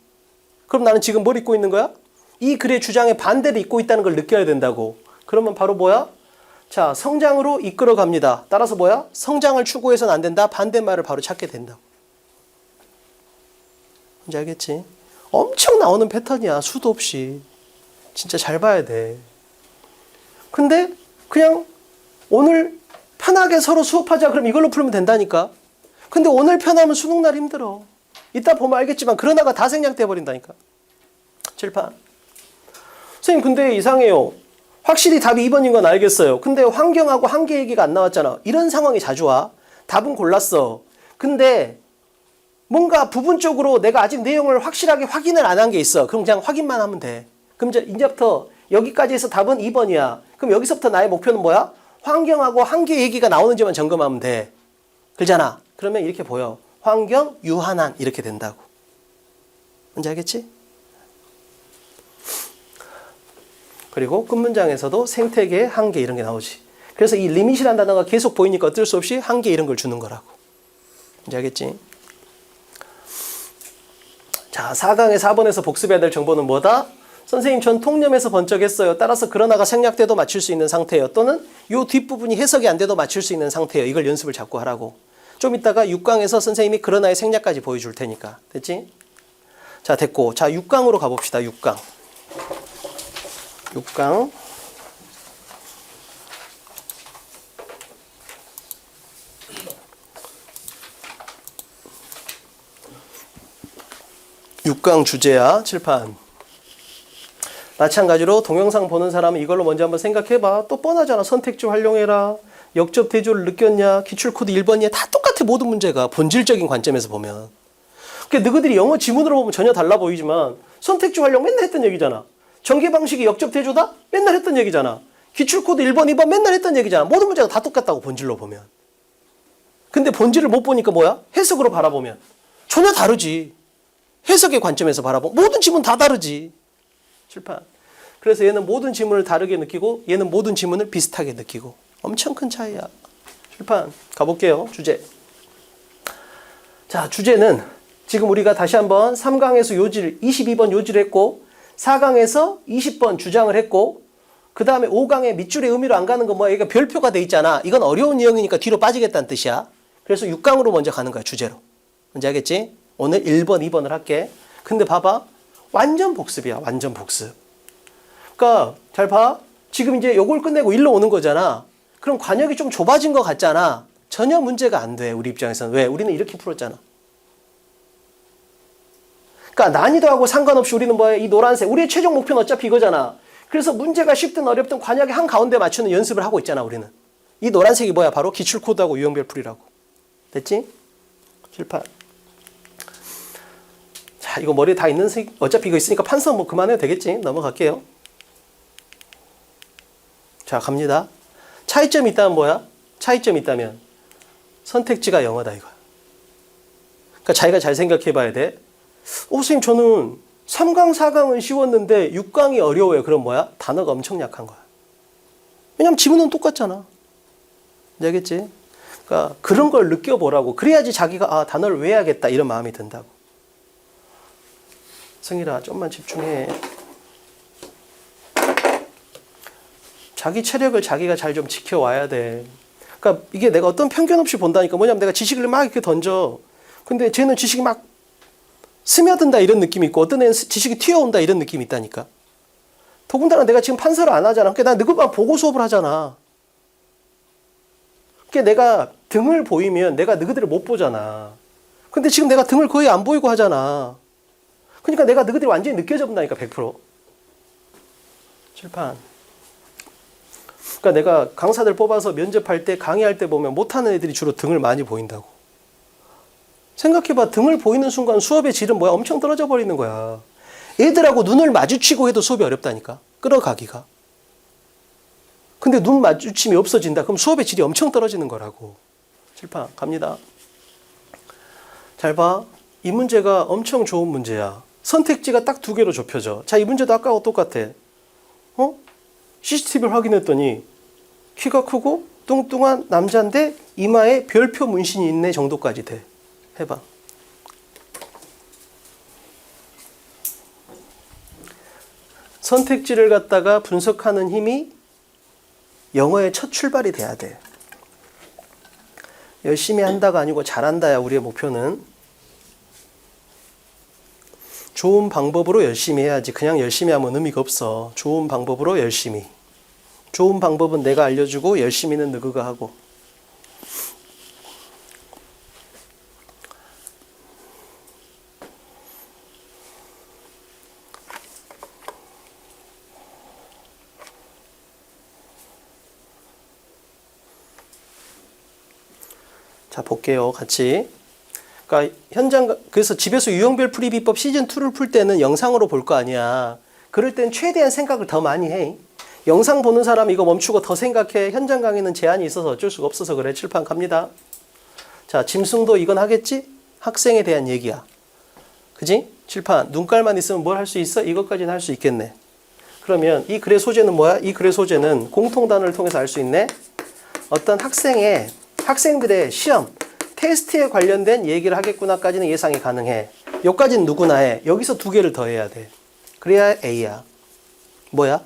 그럼 나는 지금 뭘 읽고 있는 거야? 이 글의 주장에 반대를 읽고 있다는 걸 느껴야 된다고. 그러면 바로 뭐야? 자, 성장으로 이끌어 갑니다. 따라서 뭐야? 성장을 추구해서는 안 된다. 반대말을 바로 찾게 된다고. 이제 알겠지? 엄청 나오는 패턴이야. 수도 없이. 진짜 잘 봐야 돼. 근데 그냥 오늘 편하게 서로 수업하자. 그럼 이걸로 풀면 된다니까. 근데 오늘 편하면 수능날 힘들어. 이따 보면 알겠지만 그러다가 다 생략돼 버린다니까. 칠판. 선생님 근데 이상해요. 확실히 답이 2번인 건 알겠어요. 근데 환경하고 한계 얘기가 안 나왔잖아. 이런 상황이 자주 와. 답은 골랐어. 근데 뭔가 부분적으로 내가 아직 내용을 확실하게 확인을 안 한 게 있어. 그럼 그냥 확인만 하면 돼. 그럼 이제부터 여기까지 해서 답은 2번이야. 그럼 여기서부터 나의 목표는 뭐야? 환경하고 한계 얘기가 나오는지만 점검하면 돼. 그러잖아. 그러면 이렇게 보여. 환경, 유한한 이렇게 된다고. 뭔지 알겠지? 그리고 끝문장에서도 생태계, 한계 이런 게 나오지. 그래서 이 리밋이라는 단어가 계속 보이니까 어쩔 수 없이 한계 이런 걸 주는 거라고. 뭔지 알겠지? 자, 4강의 4번에서 복습해야 될 정보는 뭐다? 선생님 전 통념에서 번쩍했어요. 따라서 그러나가 생략돼도 맞출 수 있는 상태예요. 또는 이 뒷부분이 해석이 안 돼도 맞출 수 있는 상태예요. 이걸 연습을 자꾸 하라고. 좀 이따가 6강에서 선생님이 그러나의 생략까지 보여줄 테니까. 됐지? 자, 됐고. 자, 6강으로 가봅시다. 6강. 6강. 6강 주제야. 칠판. 마찬가지로 동영상 보는 사람은 이걸로 먼저 한번 생각해봐. 또 뻔하잖아. 선택지 활용해라. 역접 대조를 느꼈냐. 기출코드 1번이야. 다 똑같아. 모든 문제가. 본질적인 관점에서 보면. 그러니까 너희들이 영어 지문으로 보면 전혀 달라 보이지만 선택지 활용 맨날 했던 얘기잖아. 전개 방식이 역접 대조다? 맨날 했던 얘기잖아. 기출코드 1번, 2번 맨날 했던 얘기잖아. 모든 문제가 다 똑같다고 본질로 보면. 근데 본질을 못 보니까 뭐야? 해석으로 바라보면 전혀 다르지. 해석의 관점에서 바라보면 모든 지문 다 다르지. 칠판. 그래서 얘는 모든 지문을 다르게 느끼고 얘는 모든 지문을 비슷하게 느끼고 엄청 큰 차이야. 칠판. 가볼게요. 주제. 자, 주제는 지금 우리가 다시 한번 3강에서 요지를 22번 요지를 했고 4강에서 20번 주장을 했고 그 다음에 5강에 밑줄의 의미로 안 가는 거 뭐야? 얘가 별표가 돼 있잖아. 이건 어려운 내용이니까 뒤로 빠지겠다는 뜻이야. 그래서 6강으로 먼저 가는 거야. 주제로. 뭔지 알겠지? 오늘 1번, 2번을 할게. 근데 봐봐. 완전 복습이야. 완전 복습. 그러니까 잘 봐. 지금 이제 요걸 끝내고 일로 오는 거잖아. 그럼 관역이 좀 좁아진 것 같잖아. 전혀 문제가 안 돼. 우리 입장에서는. 왜? 우리는 이렇게 풀었잖아. 그러니까 난이도하고 상관없이 우리는 뭐야? 이 노란색. 우리의 최종 목표는 어차피 이거잖아. 그래서 문제가 쉽든 어렵든 관역의 한 가운데 맞추는 연습을 하고 있잖아. 우리는. 이 노란색이 뭐야? 바로 기출코드하고 유형별 풀이라고. 됐지? 칠판. 자, 이거 머리에 다 있는 색. 어차피 이거 있으니까 판서 뭐 그만해도 되겠지? 넘어갈게요. 자, 갑니다. 차이점이 있다면 뭐야? 차이점이 있다면 선택지가 영어다 이거야. 그러니까 자기가 잘 생각해 봐야 돼. 선생님 저는 3강, 4강은 쉬웠는데 6강이 어려워요. 그럼 뭐야? 단어가 엄청 약한 거야. 왜냐면 지문은 똑같잖아. 알겠지? 그러니까 그런 걸 느껴보라고. 그래야지 자기가 아, 단어를 외워야겠다 이런 마음이 든다고. 승일아, 좀만 집중해. 자기 체력을 자기가 잘 좀 지켜와야 돼. 그러니까 이게 내가 어떤 편견 없이 본다니까. 뭐냐면 내가 지식을 막 이렇게 던져. 근데 쟤는 지식이 막 스며든다 이런 느낌이 있고 어떤 애는 지식이 튀어온다 이런 느낌이 있다니까. 더군다나 내가 지금 판서를 안 하잖아. 그러니까 난 너희만 보고 수업을 하잖아. 그러니까 내가 등을 보이면 내가 너희들을 못 보잖아. 근데 지금 내가 등을 거의 안 보이고 하잖아. 그러니까 내가 너희들이 완전히 느껴져 본다니까 100%. 칠판. 그러니까 내가 강사들 뽑아서 면접할 때 강의할 때 보면 못하는 애들이 주로 등을 많이 보인다고. 생각해봐. 등을 보이는 순간 수업의 질은 뭐야? 엄청 떨어져 버리는 거야. 애들하고 눈을 마주치고 해도 수업이 어렵다니까. 끌어가기가. 근데 눈 마주침이 없어진다. 그럼 수업의 질이 엄청 떨어지는 거라고. 칠판 갑니다. 잘 봐. 이 문제가 엄청 좋은 문제야. 선택지가 딱 2개로 좁혀져. 자, 이 문제도 아까와 똑같아. CCTV를 확인했더니 키가 크고 뚱뚱한 남자인데 이마에 별표 문신이 있네 정도까지 돼. 해봐. 선택지를 갖다가 분석하는 힘이 영어의 첫 출발이 돼야 돼. 열심히 한다가 아니고 잘한다야 우리의 목표는. 좋은 방법으로 열심히 해야지. 그냥 열심히 하면 의미가 없어. 좋은 방법으로 열심히. 좋은 방법은 내가 알려주고 열심히는 너희가 하고. 자, 볼게요. 같이. 그러니까 그래서 집에서 유형별 풀이 비법 시즌2를 풀 때는 영상으로 볼 거 아니야. 그럴 땐 최대한 생각을 더 많이 해. 영상 보는 사람 이거 멈추고 더 생각해. 현장 강의는 제한이 있어서 어쩔 수가 없어서 그래. 칠판 갑니다. 자, 짐승도 이건 하겠지? 학생에 대한 얘기야. 그지? 칠판. 눈깔만 있으면 뭘 할 수 있어? 이것까지는 할 수 있겠네. 그러면 이 글의 소재는 뭐야? 이 글의 소재는 공통단어를 통해서 알 수 있네. 어떤 학생들의 시험, 테스트에 관련된 얘기를 하겠구나까지는 예상이 가능해. 여기까지는 누구나 해. 여기서 2개를 더 해야 돼. 그래야 A야. 뭐야?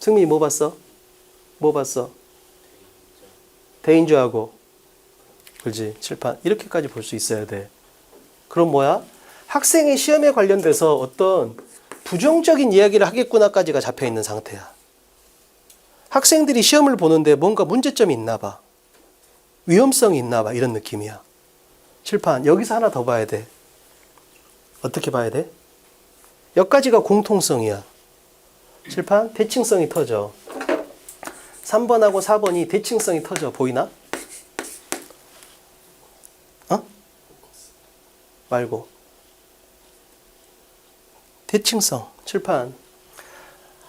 승민이 뭐 봤어? 뭐 봤어? 대인주하고. 그렇지? 칠판. 이렇게까지 볼 수 있어야 돼. 그럼 뭐야? 학생의 시험에 관련돼서 어떤 부정적인 이야기를 하겠구나까지가 잡혀있는 상태야. 학생들이 시험을 보는데 뭔가 문제점이 있나 봐. 위험성이 있나 봐. 이런 느낌이야. 칠판. 여기서 하나 더 봐야 돼. 어떻게 봐야 돼? 여기까지가 공통성이야. 칠판 대칭성이 터져. 3번하고 4번이 대칭성이 터져. 보이나? 어? 말고. 대칭성. 칠판.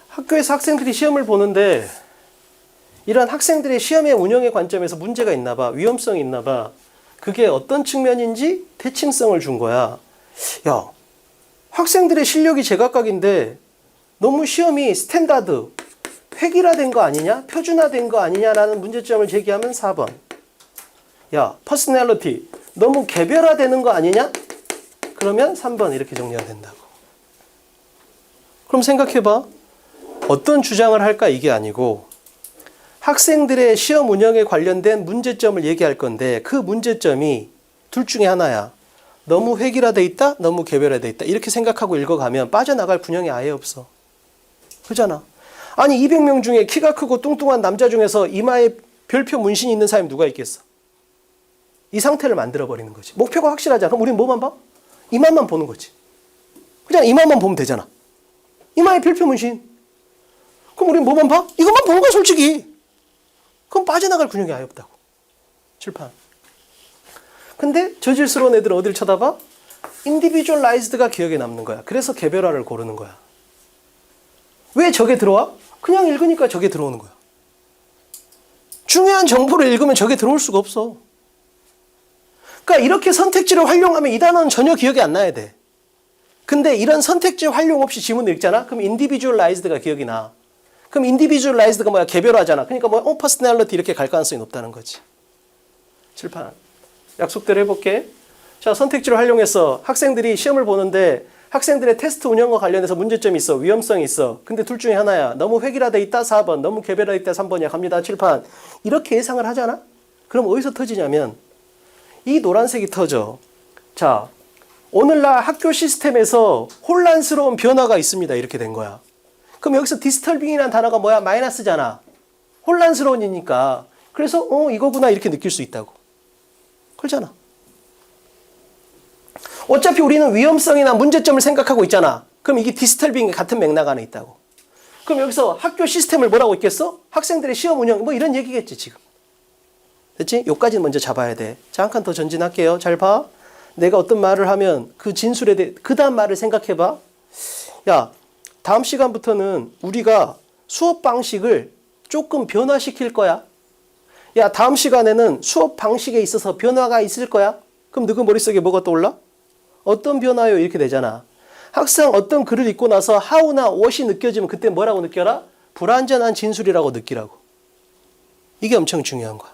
학교에서 학생들이 시험을 보는데 이런 학생들의 시험의 운영의 관점에서 문제가 있나 봐. 위험성이 있나 봐. 그게 어떤 측면인지 대칭성을 준 거야. 야, 학생들의 실력이 제각각인데 너무 시험이 스탠다드, 획일화된 거 아니냐? 표준화된 거 아니냐라는 문제점을 제기하면 4번. 야, 퍼스널리티, 너무 개별화되는 거 아니냐? 그러면 3번 이렇게 정리가 된다고. 그럼 생각해봐. 어떤 주장을 할까 이게 아니고 학생들의 시험 운영에 관련된 문제점을 얘기할 건데 그 문제점이 둘 중에 하나야. 너무 획일화돼 있다, 너무 개별화돼 있다. 이렇게 생각하고 읽어가면 빠져나갈 군형이 아예 없어. 그잖아. 아니 200명 중에 키가 크고 뚱뚱한 남자 중에서 이마에 별표 문신이 있는 사람이 누가 있겠어? 이 상태를 만들어버리는 거지. 목표가 확실하잖아. 그럼 우리는 뭐만 봐? 이마만 보는 거지. 그냥 이마만 보면 되잖아. 이마에 별표 문신. 그럼 우리는 뭐만 봐? 이것만 보는 거야 솔직히. 그럼 빠져나갈 근육이 아예 없다고. 칠판. 근데 저질스러운 애들은 어딜 쳐다봐? 인디비주얼라이즈드가 기억에 남는 거야. 그래서 개별화를 고르는 거야. 왜 저게 들어와? 그냥 읽으니까 저게 들어오는 거야. 중요한 정보를 읽으면 저게 들어올 수가 없어. 그러니까 이렇게 선택지를 활용하면 이 단어는 전혀 기억이 안 나야 돼. 근데 이런 선택지 활용 없이 지문을 읽잖아? 그럼 인디비주얼라이즈드가 기억이 나. 그럼 인디비주얼라이즈드가 뭐야? 개별화잖아. 그러니까 뭐야? 퍼스널리티 이렇게 갈 가능성이 높다는 거지. 칠판. 약속대로 해볼게. 자, 선택지를 활용해서 학생들이 시험을 보는데 학생들의 테스트 운영과 관련해서 문제점이 있어. 위험성이 있어. 근데 둘 중에 하나야. 너무 획일화돼 있다 4번. 너무 개별화돼 있다 3번이야. 갑니다. 칠판. 이렇게 예상을 하잖아? 그럼 어디서 터지냐면 이 노란색이 터져. 자, 오늘날 학교 시스템에서 혼란스러운 변화가 있습니다. 이렇게 된 거야. 그럼 여기서 디스터빙이라는 단어가 뭐야? 마이너스잖아. 혼란스러우니까. 그래서 이거구나 이렇게 느낄 수 있다고. 그렇잖아. 어차피 우리는 위험성이나 문제점을 생각하고 있잖아. 그럼 이게 디스터빙이 같은 맥락 안에 있다고. 그럼 여기서 학교 시스템을 뭐라고 있겠어? 학생들의 시험 운영 뭐 이런 얘기겠지 지금. 됐지? 요까지는 먼저 잡아야 돼. 자, 한 칸 더 전진할게요. 잘 봐. 내가 어떤 말을 하면 그 진술에 대해 그 다음 말을 생각해봐. 야, 다음 시간부터는 우리가 수업 방식을 조금 변화시킬 거야. 야, 다음 시간에는 수업 방식에 있어서 변화가 있을 거야. 그럼 너그 머릿속에 뭐가 떠올라? 어떤 변화요? 이렇게 되잖아. 학생 어떤 글을 읽고 나서 how나 what이 느껴지면 그때 뭐라고 느껴라? 불완전한 진술이라고 느끼라고. 이게 엄청 중요한 거야.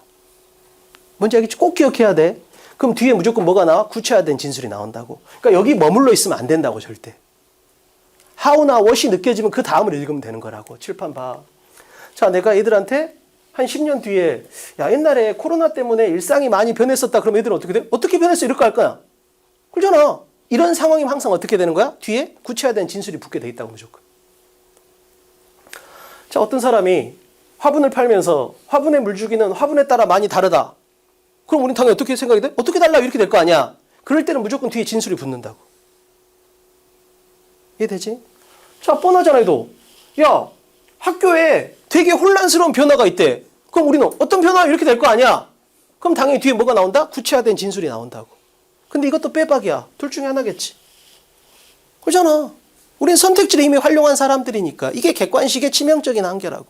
뭔지 알겠지? 꼭 기억해야 돼. 그럼 뒤에 무조건 뭐가 나와? 구체화된 진술이 나온다고. 그러니까 여기 머물러 있으면 안 된다고 절대. how나 what이 느껴지면 그 다음을 읽으면 되는 거라고. 칠판 봐. 자, 내가 애들한테 한 10년 뒤에 야, 옛날에 코로나 때문에 일상이 많이 변했었다. 그럼 애들은 어떻게 돼? 어떻게 변했어? 이럴 거 할 거야. 그러잖아. 이런 상황이면 항상 어떻게 되는 거야? 뒤에 구체화된 진술이 붙게 돼 있다고 무조건. 자, 어떤 사람이 화분을 팔면서 화분의 물주기는 화분에 따라 많이 다르다. 그럼 우리는 당연히 어떻게 생각이 돼? 어떻게 달라? 이렇게 될 거 아니야. 그럴 때는 무조건 뒤에 진술이 붙는다고. 이해되지? 자, 뻔하잖아, 이도. 야, 학교에 되게 혼란스러운 변화가 있대. 그럼 우리는 어떤 변화? 이렇게 될 거 아니야. 그럼 당연히 뒤에 뭐가 나온다? 구체화된 진술이 나온다고. 근데 이것도 빼박이야. 둘 중에 하나겠지. 그렇잖아. 우린 선택지를 이미 활용한 사람들이니까. 이게 객관식의 치명적인 한계라고.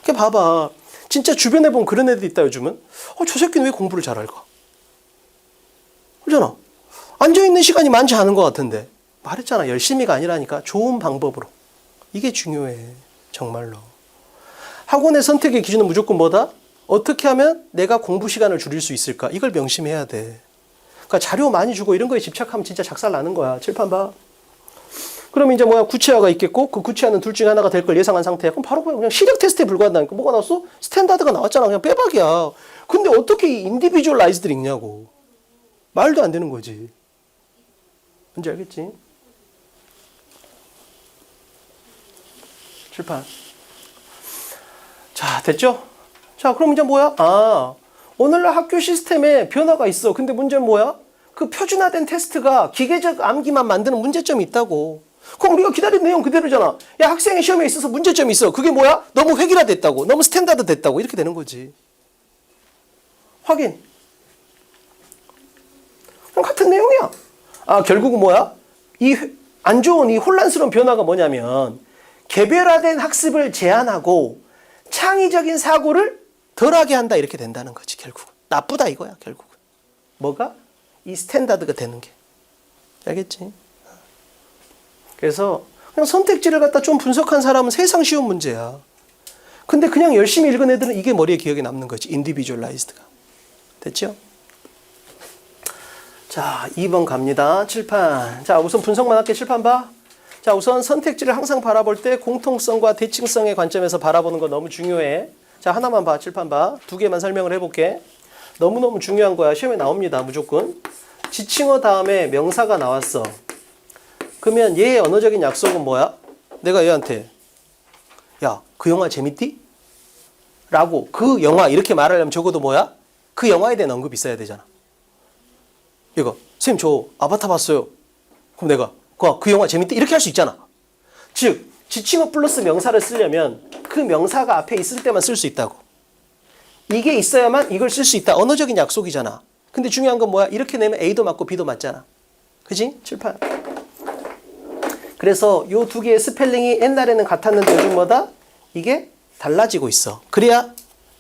그러니까 봐봐. 진짜 주변에 보면 그런 애들 있다 요즘은. 저 새끼는 왜 공부를 잘 할까? 그렇잖아. 앉아있는 시간이 많지 않은 것 같은데. 말했잖아. 열심히가 아니라니까. 좋은 방법으로. 이게 중요해. 정말로. 학원의 선택의 기준은 무조건 뭐다? 어떻게 하면 내가 공부 시간을 줄일 수 있을까? 이걸 명심해야 돼. 그러니까 자료 많이 주고 이런 거에 집착하면 진짜 작살 나는 거야. 칠판 봐. 그럼 이제 뭐야? 구체화가 있겠고 그 구체화는 둘 중에 하나가 될 걸 예상한 상태야. 그럼 바로 그냥 시력 테스트에 불과하다니까. 뭐가 나왔어? 스탠다드가 나왔잖아. 그냥 빼박이야. 근데 어떻게 인디비주얼라이즈드를 읽냐고. 말도 안 되는 거지. 뭔지 알겠지? 칠판. 자, 됐죠? 자, 그럼 이제 뭐야? 오늘날 학교 시스템에 변화가 있어. 근데 문제는 뭐야? 그 표준화된 테스트가 기계적 암기만 만드는 문제점이 있다고. 그럼 우리가 기다린 내용 그대로잖아. 야, 학생의 시험에 있어서 문제점이 있어. 그게 뭐야? 너무 획일화됐다고. 너무 스탠다드 됐다고. 이렇게 되는 거지. 확인. 그럼 같은 내용이야. 아, 결국은 뭐야? 이 안 좋은 이 혼란스러운 변화가 뭐냐면 개별화된 학습을 제한하고 창의적인 사고를 덜하게 한다 이렇게 된다는 거지. 결국은. 나쁘다 이거야. 결국은. 뭐가? 이 스탠다드가 되는 게. 알겠지? 그래서 그냥 선택지를 갖다 좀 분석한 사람은 세상 쉬운 문제야. 근데 그냥 열심히 읽은 애들은 이게 머리에 기억에 남는 거지. 인디비주얼라이즈드가. 됐죠? 자, 2번 갑니다. 칠판. 자, 우선 분석만 할게. 칠판 봐. 자, 우선 선택지를 항상 바라볼 때 공통성과 대칭성의 관점에서 바라보는 거 너무 중요해. 자, 하나만 봐. 칠판 봐. 두 개만 설명을 해볼게. 너무너무 중요한 거야. 시험에 나옵니다. 무조건. 지칭어 다음에 명사가 나왔어. 그러면 얘의 언어적인 약속은 뭐야? 내가 얘한테 야, 그 영화 재밌디? 라고 그 영화 이렇게 말하려면 적어도 뭐야? 그 영화에 대한 언급이 있어야 되잖아. 이거 선생님 저 아바타 봤어요. 그럼 내가 그 영화 재밌대? 이렇게 할 수 있잖아. 즉 지칭어 플러스 명사를 쓰려면 그 명사가 앞에 있을 때만 쓸 수 있다고. 이게 있어야만 이걸 쓸 수 있다. 언어적인 약속이잖아. 근데 중요한 건 뭐야? 이렇게 내면 A도 맞고 B도 맞잖아. 그지? 칠판. 그래서 요 두 개의 스펠링이 옛날에는 같았는데 요즘 뭐다? 이게 달라지고 있어. 그래야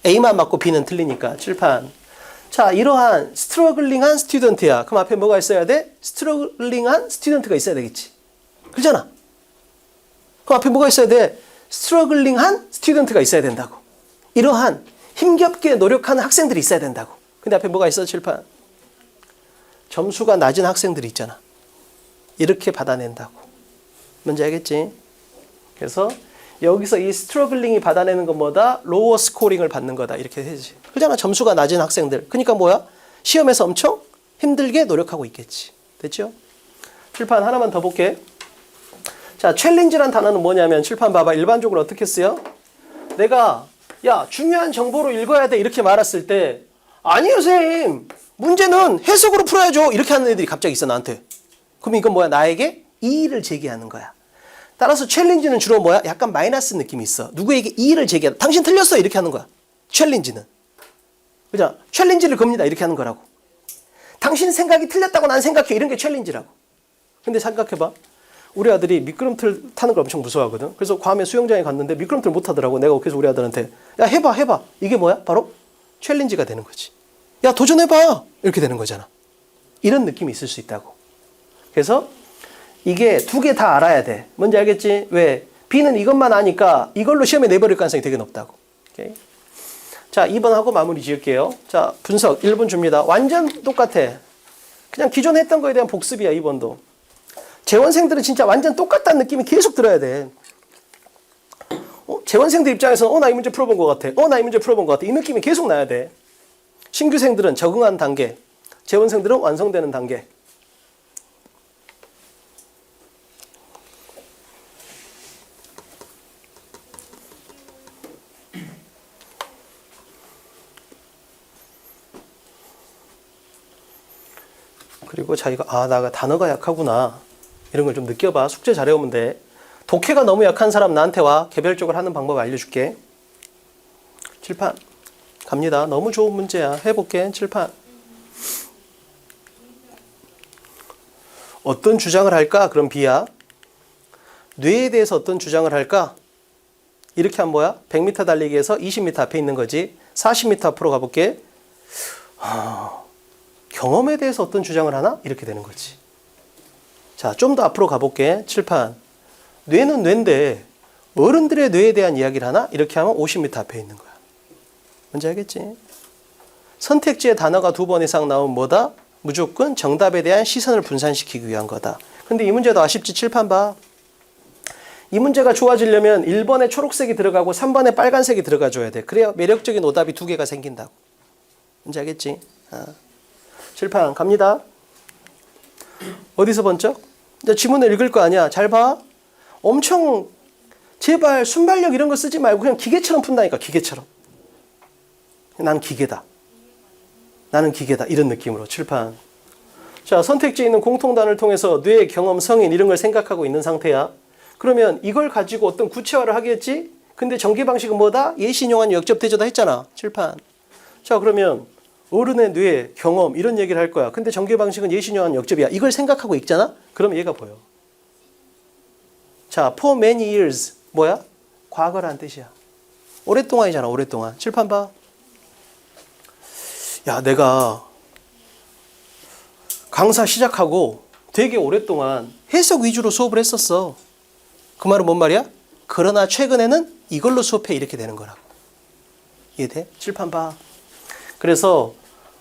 A만 맞고 B는 틀리니까. 칠판. 자, 이러한 스트러글링한 스튜던트야. 그럼 앞에 뭐가 있어야 돼? 스트러글링한 스튜던트가 있어야 되겠지. 그렇잖아. 그럼 앞에 뭐가 있어야 돼? 스트러글링한 스튜던트가 있어야 된다고. 이러한 힘겹게 노력하는 학생들이 있어야 된다고. 근데 앞에 뭐가 있어? 칠판. 점수가 낮은 학생들이 있잖아. 이렇게 받아낸다고. 뭔지 알겠지? 그래서 여기서 이 스트러글링이 받아내는 건 뭐다? 로어 스코링을 받는 거다. 이렇게 해야지. 그잖아. 점수가 낮은 학생들. 그러니까 뭐야? 시험에서 엄청 힘들게 노력하고 있겠지. 됐죠? 칠판 하나만 더 볼게. 자, 챌린지란 단어는 뭐냐면 칠판 봐봐. 일반적으로 어떻게 쓰여? 내가 야, 중요한 정보로 읽어야 돼. 이렇게 말했을 때 아니요, 선생님. 문제는 해석으로 풀어야죠. 이렇게 하는 애들이 갑자기 있어, 나한테. 그럼 이건 뭐야? 나에게 이의를 제기하는 거야. 따라서 챌린지는 주로 뭐야? 약간 마이너스 느낌이 있어. 누구에게 이의를 제기하다. 당신 틀렸어. 이렇게 하는 거야. 챌린지는. 그죠? 챌린지를 겁니다. 이렇게 하는 거라고. 당신 생각이 틀렸다고 난 생각해. 이런 게 챌린지라고. 근데 생각해봐. 우리 아들이 미끄럼틀 타는 걸 엄청 무서워하거든. 그래서 괌에 수영장에 갔는데 미끄럼틀 못 타더라고. 내가 그래서 우리 아들한테 야, 해봐. 이게 뭐야? 바로 챌린지가 되는 거지. 야, 도전해봐. 이렇게 되는 거잖아. 이런 느낌이 있을 수 있다고. 그래서 이게 두 개 다 알아야 돼. 뭔지 알겠지? 왜? B는 이것만 아니까 이걸로 시험에 내버릴 가능성이 되게 높다고. 오케이? 자, 2번 하고 마무리 지을게요. 자, 분석 1분 줍니다. 완전 똑같아. 그냥 기존 했던 거에 대한 복습이야, 2번도. 재원생들은 진짜 완전 똑같다는 느낌이 계속 들어야 돼. 재원생들 입장에서는 나 이 문제 풀어본 것 같아. 나 이 문제 풀어본 것 같아. 이 느낌이 계속 나야 돼. 신규생들은 적응한 단계. 재원생들은 완성되는 단계. 그리고 자기가 나 단어가 약하구나. 이런 걸 좀 느껴봐. 숙제 잘해오면 돼. 독해가 너무 약한 사람 나한테 와. 개별적으로 하는 방법 알려줄게. 칠판. 갑니다. 너무 좋은 문제야. 해볼게. 칠판. 어떤 주장을 할까? 그럼 B야. 뇌에 대해서 어떤 주장을 할까? 이렇게 하면 뭐야? 100m 달리기에서 20m 앞에 있는 거지. 40m 앞으로 가볼게. 경험에 대해서 어떤 주장을 하나? 이렇게 되는 거지. 자, 좀 더 앞으로 가볼게. 칠판. 뇌는 뇌인데 어른들의 뇌에 대한 이야기를 하나? 이렇게 하면 50m 앞에 있는 거야. 뭔지 알겠지? 선택지에 단어가 2번 이상 나오면 뭐다? 무조건 정답에 대한 시선을 분산시키기 위한 거다. 근데 이 문제도 아쉽지? 칠판 봐. 이 문제가 좋아지려면 1번에 초록색이 들어가고 3번에 빨간색이 들어가줘야 돼. 그래야 매력적인 오답이 2개가 생긴다고. 뭔지 알겠지? 칠판 갑니다. 어디서 번쩍? 이제 지문을 읽을 거 아니야. 잘 봐. 엄청 제발 순발력 이런 거 쓰지 말고 그냥 기계처럼 푼다니까. 기계처럼. 난 기계다. 나는 기계다. 이런 느낌으로 칠판. 자, 선택지에 있는 공통단을 통해서 뇌, 경험, 성인 이런 걸 생각하고 있는 상태야. 그러면 이걸 가지고 어떤 구체화를 하겠지? 근데 전개 방식은 뭐다? 예시인용한 역접대조다 했잖아. 칠판. 자, 그러면 어른의 뇌, 경험 이런 얘기를 할 거야. 근데 전개 방식은 예시인용한 역접이야. 이걸 생각하고 있잖아? 그럼 얘가 보여. 자, for many years 뭐야? 과거란 뜻이야. 오랫동안이잖아. 오랫동안. 칠판 봐. 야, 내가 강사 시작하고 되게 오랫동안 해석 위주로 수업을 했었어. 그 말은 뭔 말이야? 그러나 최근에는 이걸로 수업해 이렇게 되는 거라고. 이해돼? 칠판 봐. 그래서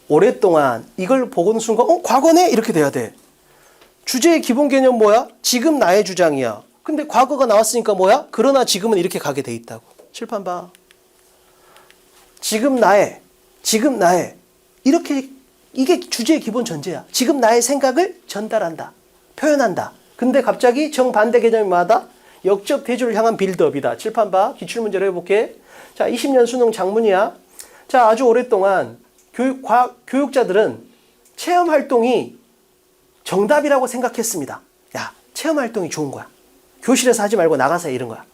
오랫동안 이걸 보고는 순간 과거네? 이렇게 돼야 돼. 주제의 기본 개념 뭐야? 지금 나의 주장이야. 근데 과거가 나왔으니까 뭐야? 그러나 지금은 이렇게 가게 돼 있다고. 칠판 봐. 지금 나의 이렇게 이게 주제의 기본 전제야. 지금 나의 생각을 전달한다. 표현한다. 근데 갑자기 정반대 개념이 뭐하다? 역접 대조를 향한 빌드업이다. 칠판 봐. 기출문제로 해볼게. 자, 20년 수능 작문이야. 자, 아주 오랫동안 교육자들은 체험 활동이 정답이라고 생각했습니다. 야, 체험 활동이 좋은 거야. 교실에서 하지 말고 나가서 해, 이런 거야.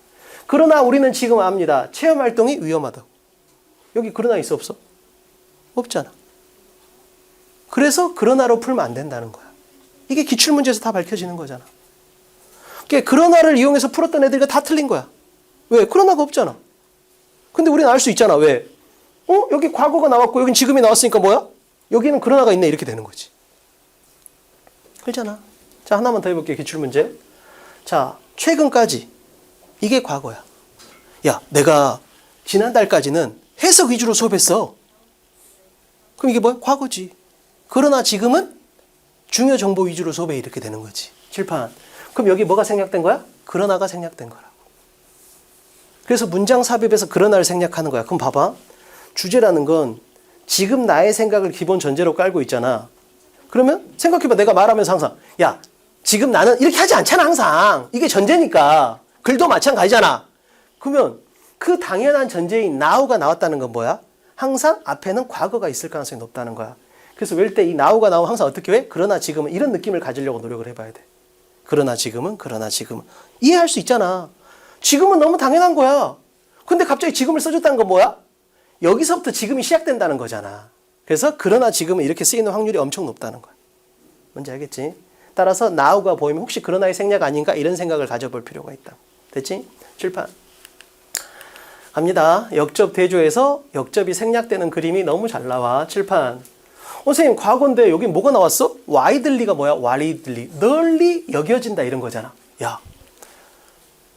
그러나 우리는 지금 압니다. 체험 활동이 위험하다고. 여기 그러나 있어 없어? 없잖아. 그래서 그러나로 풀면 안 된다는 거야. 이게 기출문제에서 다 밝혀지는 거잖아. 그러니까 그러나를 이용해서 풀었던 애들이 다 틀린 거야. 왜? 그러나가 없잖아. 근데 우리는 알 수 있잖아. 왜? 여기 과거가 나왔고 여긴 지금이 나왔으니까 뭐야? 여기는 그러나가 있네. 이렇게 되는 거지. 그렇잖아. 자, 하나만 더 해볼게요. 기출문제. 자, 최근까지 이게 과거야. 야, 내가 지난달까지는 해석 위주로 수업했어. 그럼 이게 뭐야? 과거지. 그러나 지금은 중요 정보 위주로 수업해 이렇게 되는 거지. 칠판. 그럼 여기 뭐가 생략된 거야? 그러나가 생략된 거라고. 그래서 문장 삽입에서 그러나를 생략하는 거야. 그럼 봐봐. 주제라는 건 지금 나의 생각을 기본 전제로 깔고 있잖아. 그러면 생각해봐. 내가 말하면서 항상 야, 지금 나는 이렇게 하지 않잖아. 항상. 이게 전제니까. 글도 마찬가지잖아. 그러면 그 당연한 전제인 now가 나왔다는 건 뭐야? 항상 앞에는 과거가 있을 가능성이 높다는 거야. 그래서 외울 때 이 now가 나오면 항상 어떻게 해? 그러나 지금은 이런 느낌을 가지려고 노력을 해봐야 돼. 그러나 지금은. 이해할 수 있잖아. 지금은 너무 당연한 거야. 근데 갑자기 지금을 써줬다는 건 뭐야? 여기서부터 지금이 시작된다는 거잖아. 그래서 그러나 지금은 이렇게 쓰이는 확률이 엄청 높다는 거야. 뭔지 알겠지? 따라서 now가 보이면 혹시 그러나의 생략 아닌가? 이런 생각을 가져볼 필요가 있다. 됐지? 칠판. 갑니다. 역접 대조에서 역접이 생략되는 그림이 너무 잘 나와. 칠판. 선생님, 과거인데 여기 뭐가 나왔어? widely가 뭐야? widely. 널리 여겨진다 이런 거잖아. 야,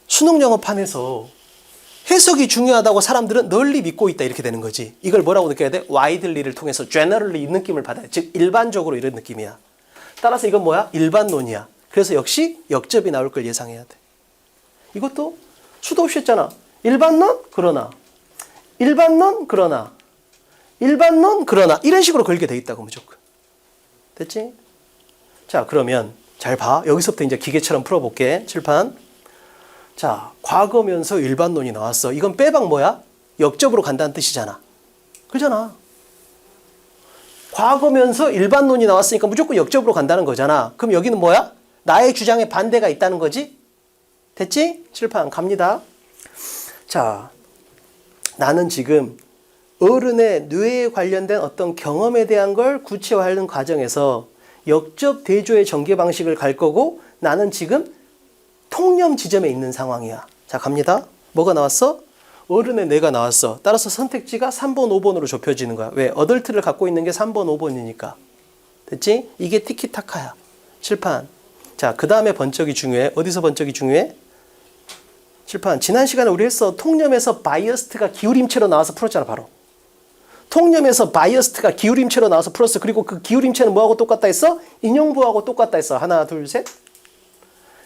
수능 영어판에서 해석이 중요하다고 사람들은 널리 믿고 있다 이렇게 되는 거지. 이걸 뭐라고 느껴야 돼? widely를 통해서 generally 이 느낌을 받아야 돼. 즉 일반적으로 이런 느낌이야. 따라서 이건 뭐야? 일반론이야. 그래서 역시 역접이 나올 걸 예상해야 돼. 이것도 수도 없이 했잖아. 일반론 그러나, 일반론 그러나, 일반론 그러나 이런 식으로 걸게 돼 있다고 무조건. 됐지? 자, 그러면 잘 봐. 여기서부터 이제 기계처럼 풀어볼게. 칠판. 자, 과거면서 일반론이 나왔어. 이건 빼박 뭐야? 역접으로 간다는 뜻이잖아. 그잖아. 과거면서 일반론이 나왔으니까 무조건 역접으로 간다는 거잖아. 그럼 여기는 뭐야? 나의 주장에 반대가 있다는 거지? 됐지? 칠판 갑니다. 자, 나는 지금 어른의 뇌에 관련된 어떤 경험에 대한 걸 구체화하는 과정에서 역접 대조의 전개 방식을 갈 거고 나는 지금 통념 지점에 있는 상황이야. 자, 갑니다. 뭐가 나왔어? 어른의 뇌가 나왔어. 따라서 선택지가 3번, 5번으로 좁혀지는 거야. 왜? 어덜트를 갖고 있는 게 3번, 5번이니까. 됐지? 이게 티키타카야. 칠판. 자, 그 다음에 번쩍이 중요해. 어디서 번쩍이 중요해? 칠판. 지난 시간에 우리 했어. 통념에서 바이어스트가 기울임체로 나와서 풀었잖아, 바로. 통념에서 바이어스트가 기울임체로 나와서 풀었어. 그리고 그 기울임체는 뭐하고 똑같다 했어? 인용부호하고 똑같다 했어. 하나, 둘, 셋.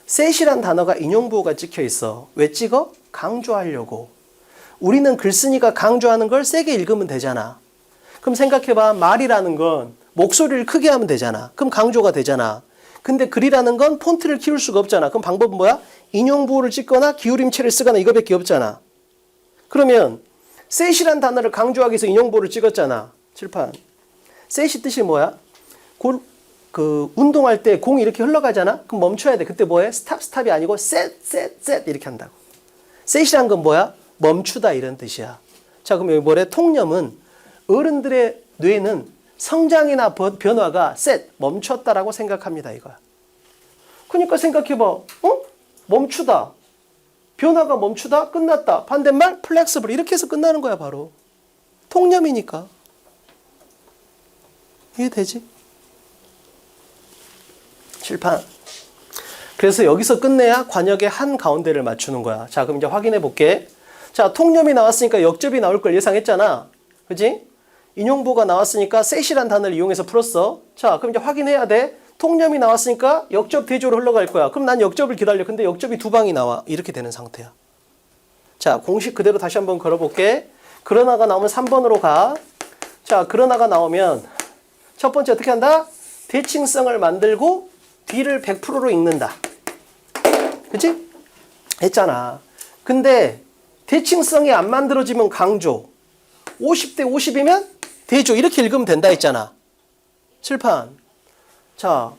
셋이란 단어가 인용부호가 찍혀 있어. 왜 찍어? 강조하려고. 우리는 글쓴이가 강조하는 걸 세게 읽으면 되잖아. 그럼 생각해봐. 말이라는 건 목소리를 크게 하면 되잖아. 그럼 강조가 되잖아. 근데 글이라는 건 폰트를 키울 수가 없잖아. 그럼 방법은 뭐야? 인용부호를 찍거나 기울임체를 쓰거나 이거밖에 없잖아. 그러면 셋이란 단어를 강조하기 위해서 인용부호를 찍었잖아. 칠판. 셋이 뜻이 뭐야? 그 운동할 때 공이 이렇게 흘러가잖아? 그럼 멈춰야 돼. 그때 뭐해? 스탑이 아니고 셋 이렇게 한다고. 셋이란 건 뭐야? 멈추다 이런 뜻이야. 자, 그럼 여기 뭐래? 통념은 어른들의 뇌는 성장이나 변화가 멈췄다라고 생각합니다 이거야. 그러니까 생각해봐. 멈추다. 변화가 멈추다. 끝났다. 반대말 플렉서블. 이렇게 해서 끝나는 거야 바로. 통념이니까. 이해되지? 칠판. 그래서 여기서 끝내야 관역의 한 가운데를 맞추는 거야. 자, 그럼 이제 확인해 볼게. 자, 통념이 나왔으니까 역접이 나올 걸 예상했잖아. 그지? 인용보가 나왔으니까 셋이란 단어를 이용해서 풀었어. 자, 그럼 이제 확인해야 돼. 통념이 나왔으니까 역접 대조로 흘러갈 거야. 그럼 난 역접을 기다려. 근데 역접이 두 방이 나와. 이렇게 되는 상태야. 자, 공식 그대로 다시 한번 걸어볼게. 그러나가 나오면 3번으로 가. 자, 그러나가 나오면 첫 번째 어떻게 한다? 대칭성을 만들고 뒤를 100%로 읽는다. 그치? 했잖아. 근데 대칭성이 안 만들어지면 강조. 50대 50이면 대조. 이렇게 읽으면 된다 했잖아. 칠판. 자,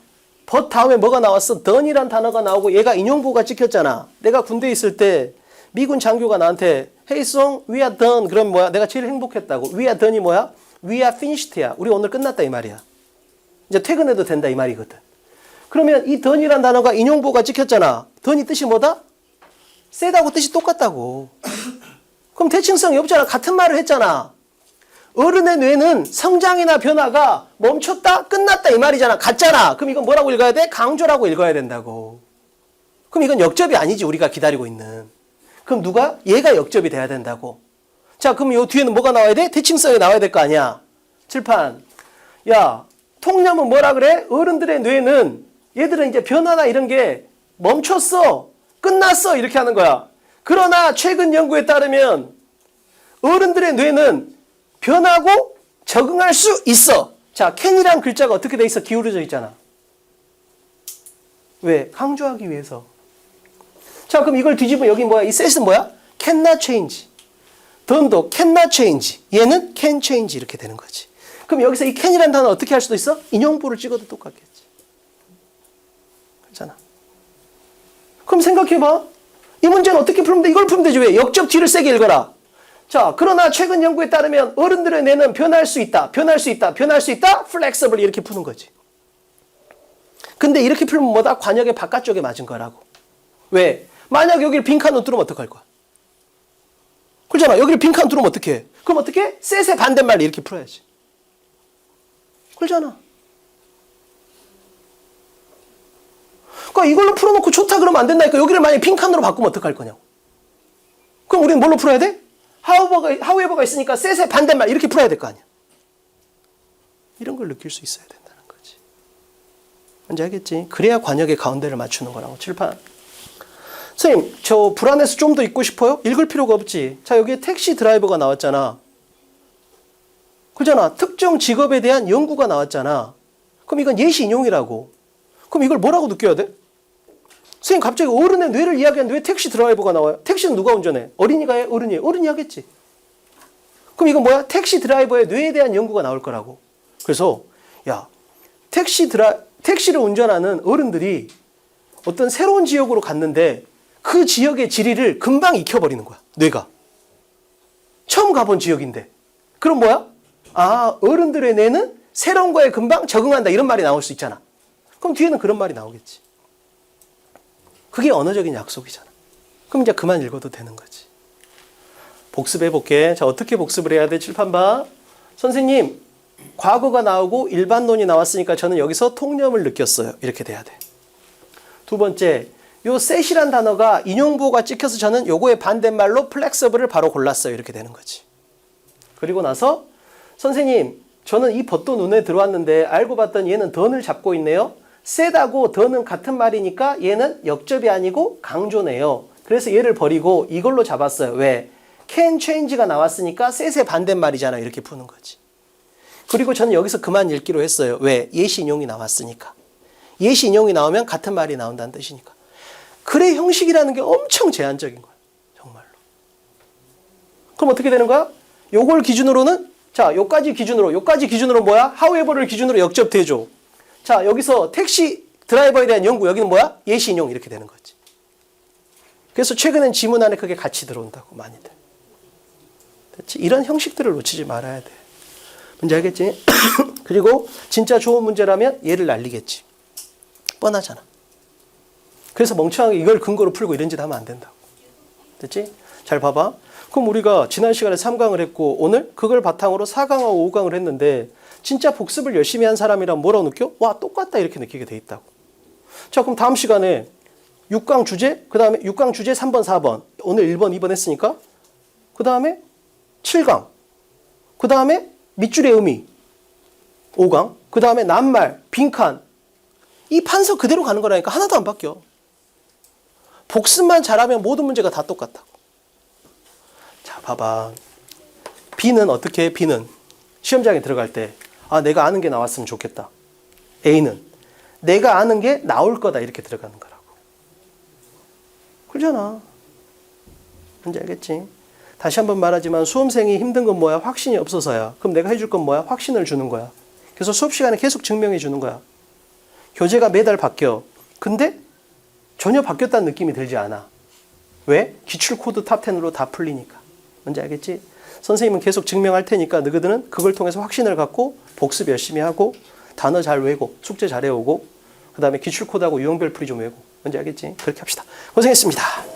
but 다음에 뭐가 나왔어? done이란 단어가 나오고 얘가 인용보가 찍혔잖아. 내가 군대에 있을 때 미군 장교가 나한테 Hey song, we are done. 그럼 뭐야? 내가 제일 행복했다고. We are done이 뭐야? We are finished야. 우리 오늘 끝났다 이 말이야. 이제 퇴근해도 된다 이 말이거든. 그러면 이 done이란 단어가 인용보가 찍혔잖아. done이 뜻이 뭐다? 세다고 뜻이 똑같다고. 그럼 대칭성이 없잖아. 같은 말을 했잖아. 어른의 뇌는 성장이나 변화가 멈췄다, 끝났다 이 말이잖아. 같잖아. 그럼 이건 뭐라고 읽어야 돼? 강조라고 읽어야 된다고. 그럼 이건 역접이 아니지, 우리가 기다리고 있는. 그럼 누가? 얘가 역접이 돼야 된다고. 자, 그럼 요 뒤에는 뭐가 나와야 돼? 대칭성이 나와야 될 거 아니야. 칠판. 야, 통념은 뭐라 그래? 어른들의 뇌는 얘들은 이제 변화나 이런 게 멈췄어, 끝났어 이렇게 하는 거야. 그러나 최근 연구에 따르면 어른들의 뇌는 변하고 적응할 수 있어. 자, can이란 글자가 어떻게 돼 있어? 기울어져 있잖아. 왜? 강조하기 위해서. 자, 그럼 이걸 뒤집으면 여기 뭐야? 이 set은 뭐야? cannot change. done도 cannot change. 얘는 can change 이렇게 되는 거지. 그럼 여기서 이 can이란 단어 어떻게 할 수도 있어? 인용부를 찍어도 똑같겠지. 그렇잖아. 그럼 생각해봐. 이 문제는 어떻게 풀면 돼? 이걸 풀면 되지. 왜? 역접 뒤를 세게 읽어라. 자, 그러나 최근 연구에 따르면 어른들의 뇌는 변할 수 있다. 변할 수 있다. 변할 수 있다. flexible 이렇게 푸는 거지. 근데 이렇게 풀면 뭐다? 관역의 바깥쪽에 맞은 거라고. 왜? 만약 여기를 빈칸으로 뚫으면 어떡할 거야? 그렇잖아. 여기를 빈칸으로 뚫으면 어떡해? 그럼 어떻게? 셋의 반대말 이렇게 풀어야지. 그렇잖아. 그러니까 이걸로 풀어놓고 좋다 그러면 안 된다니까. 여기를 만약에 빈칸으로 바꾸면 어떡할 거냐고. 그럼 우리는 뭘로 풀어야 돼? however가 있으니까 셋의 반대말 이렇게 풀어야 될 거 아니야. 이런 걸 느낄 수 있어야 된다는 거지. 뭔지 알겠지? 그래야 관역의 가운데를 맞추는 거라고. 칠판. 선생님, 저 불안해서 좀 더 읽고 싶어요? 읽을 필요가 없지. 자, 여기에 택시 드라이버가 나왔잖아. 그잖아. 특정 직업에 대한 연구가 나왔잖아. 그럼 이건 예시 인용이라고. 그럼 이걸 뭐라고 느껴야 돼? 선생님, 갑자기 어른의 뇌를 이야기하는데 왜 택시 드라이버가 나와요? 택시는 누가 운전해? 어린이가 해? 어른이 해? 어른이 하겠지. 그럼 이건 뭐야? 택시 드라이버의 뇌에 대한 연구가 나올 거라고. 그래서 야, 택시를 운전하는 어른들이 어떤 새로운 지역으로 갔는데 그 지역의 지리를 금방 익혀버리는 거야. 뇌가. 처음 가본 지역인데. 그럼 뭐야? 아, 어른들의 뇌는 새로운 거에 금방 적응한다. 이런 말이 나올 수 있잖아. 그럼 뒤에는 그런 말이 나오겠지. 그게 언어적인 약속이잖아. 그럼 이제 그만 읽어도 되는 거지. 복습해 볼게. 자, 어떻게 복습을 해야 돼? 칠판 봐. 선생님, 과거가 나오고 일반론이 나왔으니까 저는 여기서 통념을 느꼈어요. 이렇게 돼야 돼. 두 번째, 요 set이란 단어가 인용부호가 찍혀서 저는 요거의 반대말로 flexible을 바로 골랐어요. 이렇게 되는 거지. 그리고 나서 선생님, 저는 이 벗도 눈에 들어왔는데 알고 봤더니 얘는 done을 잡고 있네요. set하고 done은 같은 말이니까 얘는 역접이 아니고 강조네요. 그래서 얘를 버리고 이걸로 잡았어요. 왜? can change가 나왔으니까 set의 반대말이잖아. 이렇게 푸는 거지. 그리고 저는 여기서 그만 읽기로 했어요. 왜? 예시 인용이 나왔으니까. 예시 인용이 나오면 같은 말이 나온다는 뜻이니까. 글의 형식이라는 게 엄청 제한적인 거야. 정말로. 그럼 어떻게 되는 거야? 요걸 기준으로는 자, 요까지 기준으로 뭐야? however를 기준으로 역접 대조. 자, 여기서 택시 드라이버에 대한 연구, 여기는 뭐야? 예시 인용 이렇게 되는 거지. 그래서 최근엔 지문 안에 그게 같이 들어온다고, 많이들. 됐지? 이런 형식들을 놓치지 말아야 돼. 문제 알겠지? 그리고 진짜 좋은 문제라면 얘를 날리겠지. 뻔하잖아. 그래서 멍청하게 이걸 근거로 풀고 이런 짓 하면 안 된다고. 됐지? 잘 봐봐. 그럼 우리가 지난 시간에 3강을 했고 오늘 그걸 바탕으로 4강하고 5강을 했는데 진짜 복습을 열심히 한 사람이란 뭐라고 느껴? 와, 똑같다 이렇게 느끼게 돼 있다고. 자, 그럼 다음 시간에 6강 주제, 그 다음에 6강 주제 3번, 4번. 오늘 1번, 2번 했으니까 그 다음에 7강. 그 다음에 밑줄의 의미 5강. 그 다음에 낱말, 빈칸. 이 판서 그대로 가는 거라니까. 하나도 안 바뀌어. 복습만 잘하면 모든 문제가 다 똑같다고. 자, 봐봐. B는 어떻게 해? B는 시험장에 들어갈 때 내가 아는 게 나왔으면 좋겠다. A는 내가 아는 게 나올 거다 이렇게 들어가는 거라고. 그러잖아. 뭔지 알겠지? 다시 한번 말하지만 수험생이 힘든 건 뭐야? 확신이 없어서야. 그럼 내가 해줄 건 뭐야? 확신을 주는 거야. 그래서 수업 시간에 계속 증명해 주는 거야. 교재가 매달 바뀌어. 근데 전혀 바뀌었다는 느낌이 들지 않아. 왜? 기출 코드 탑 10으로 다 풀리니까. 뭔지 알겠지? 선생님은 계속 증명할 테니까 너희들은 그걸 통해서 확신을 갖고 복습 열심히 하고 단어 잘 외우고 숙제 잘 해오고 그 다음에 기출 코드하고 유형별 풀이 좀 외우고. 뭔지 알겠지? 그렇게 합시다. 고생했습니다.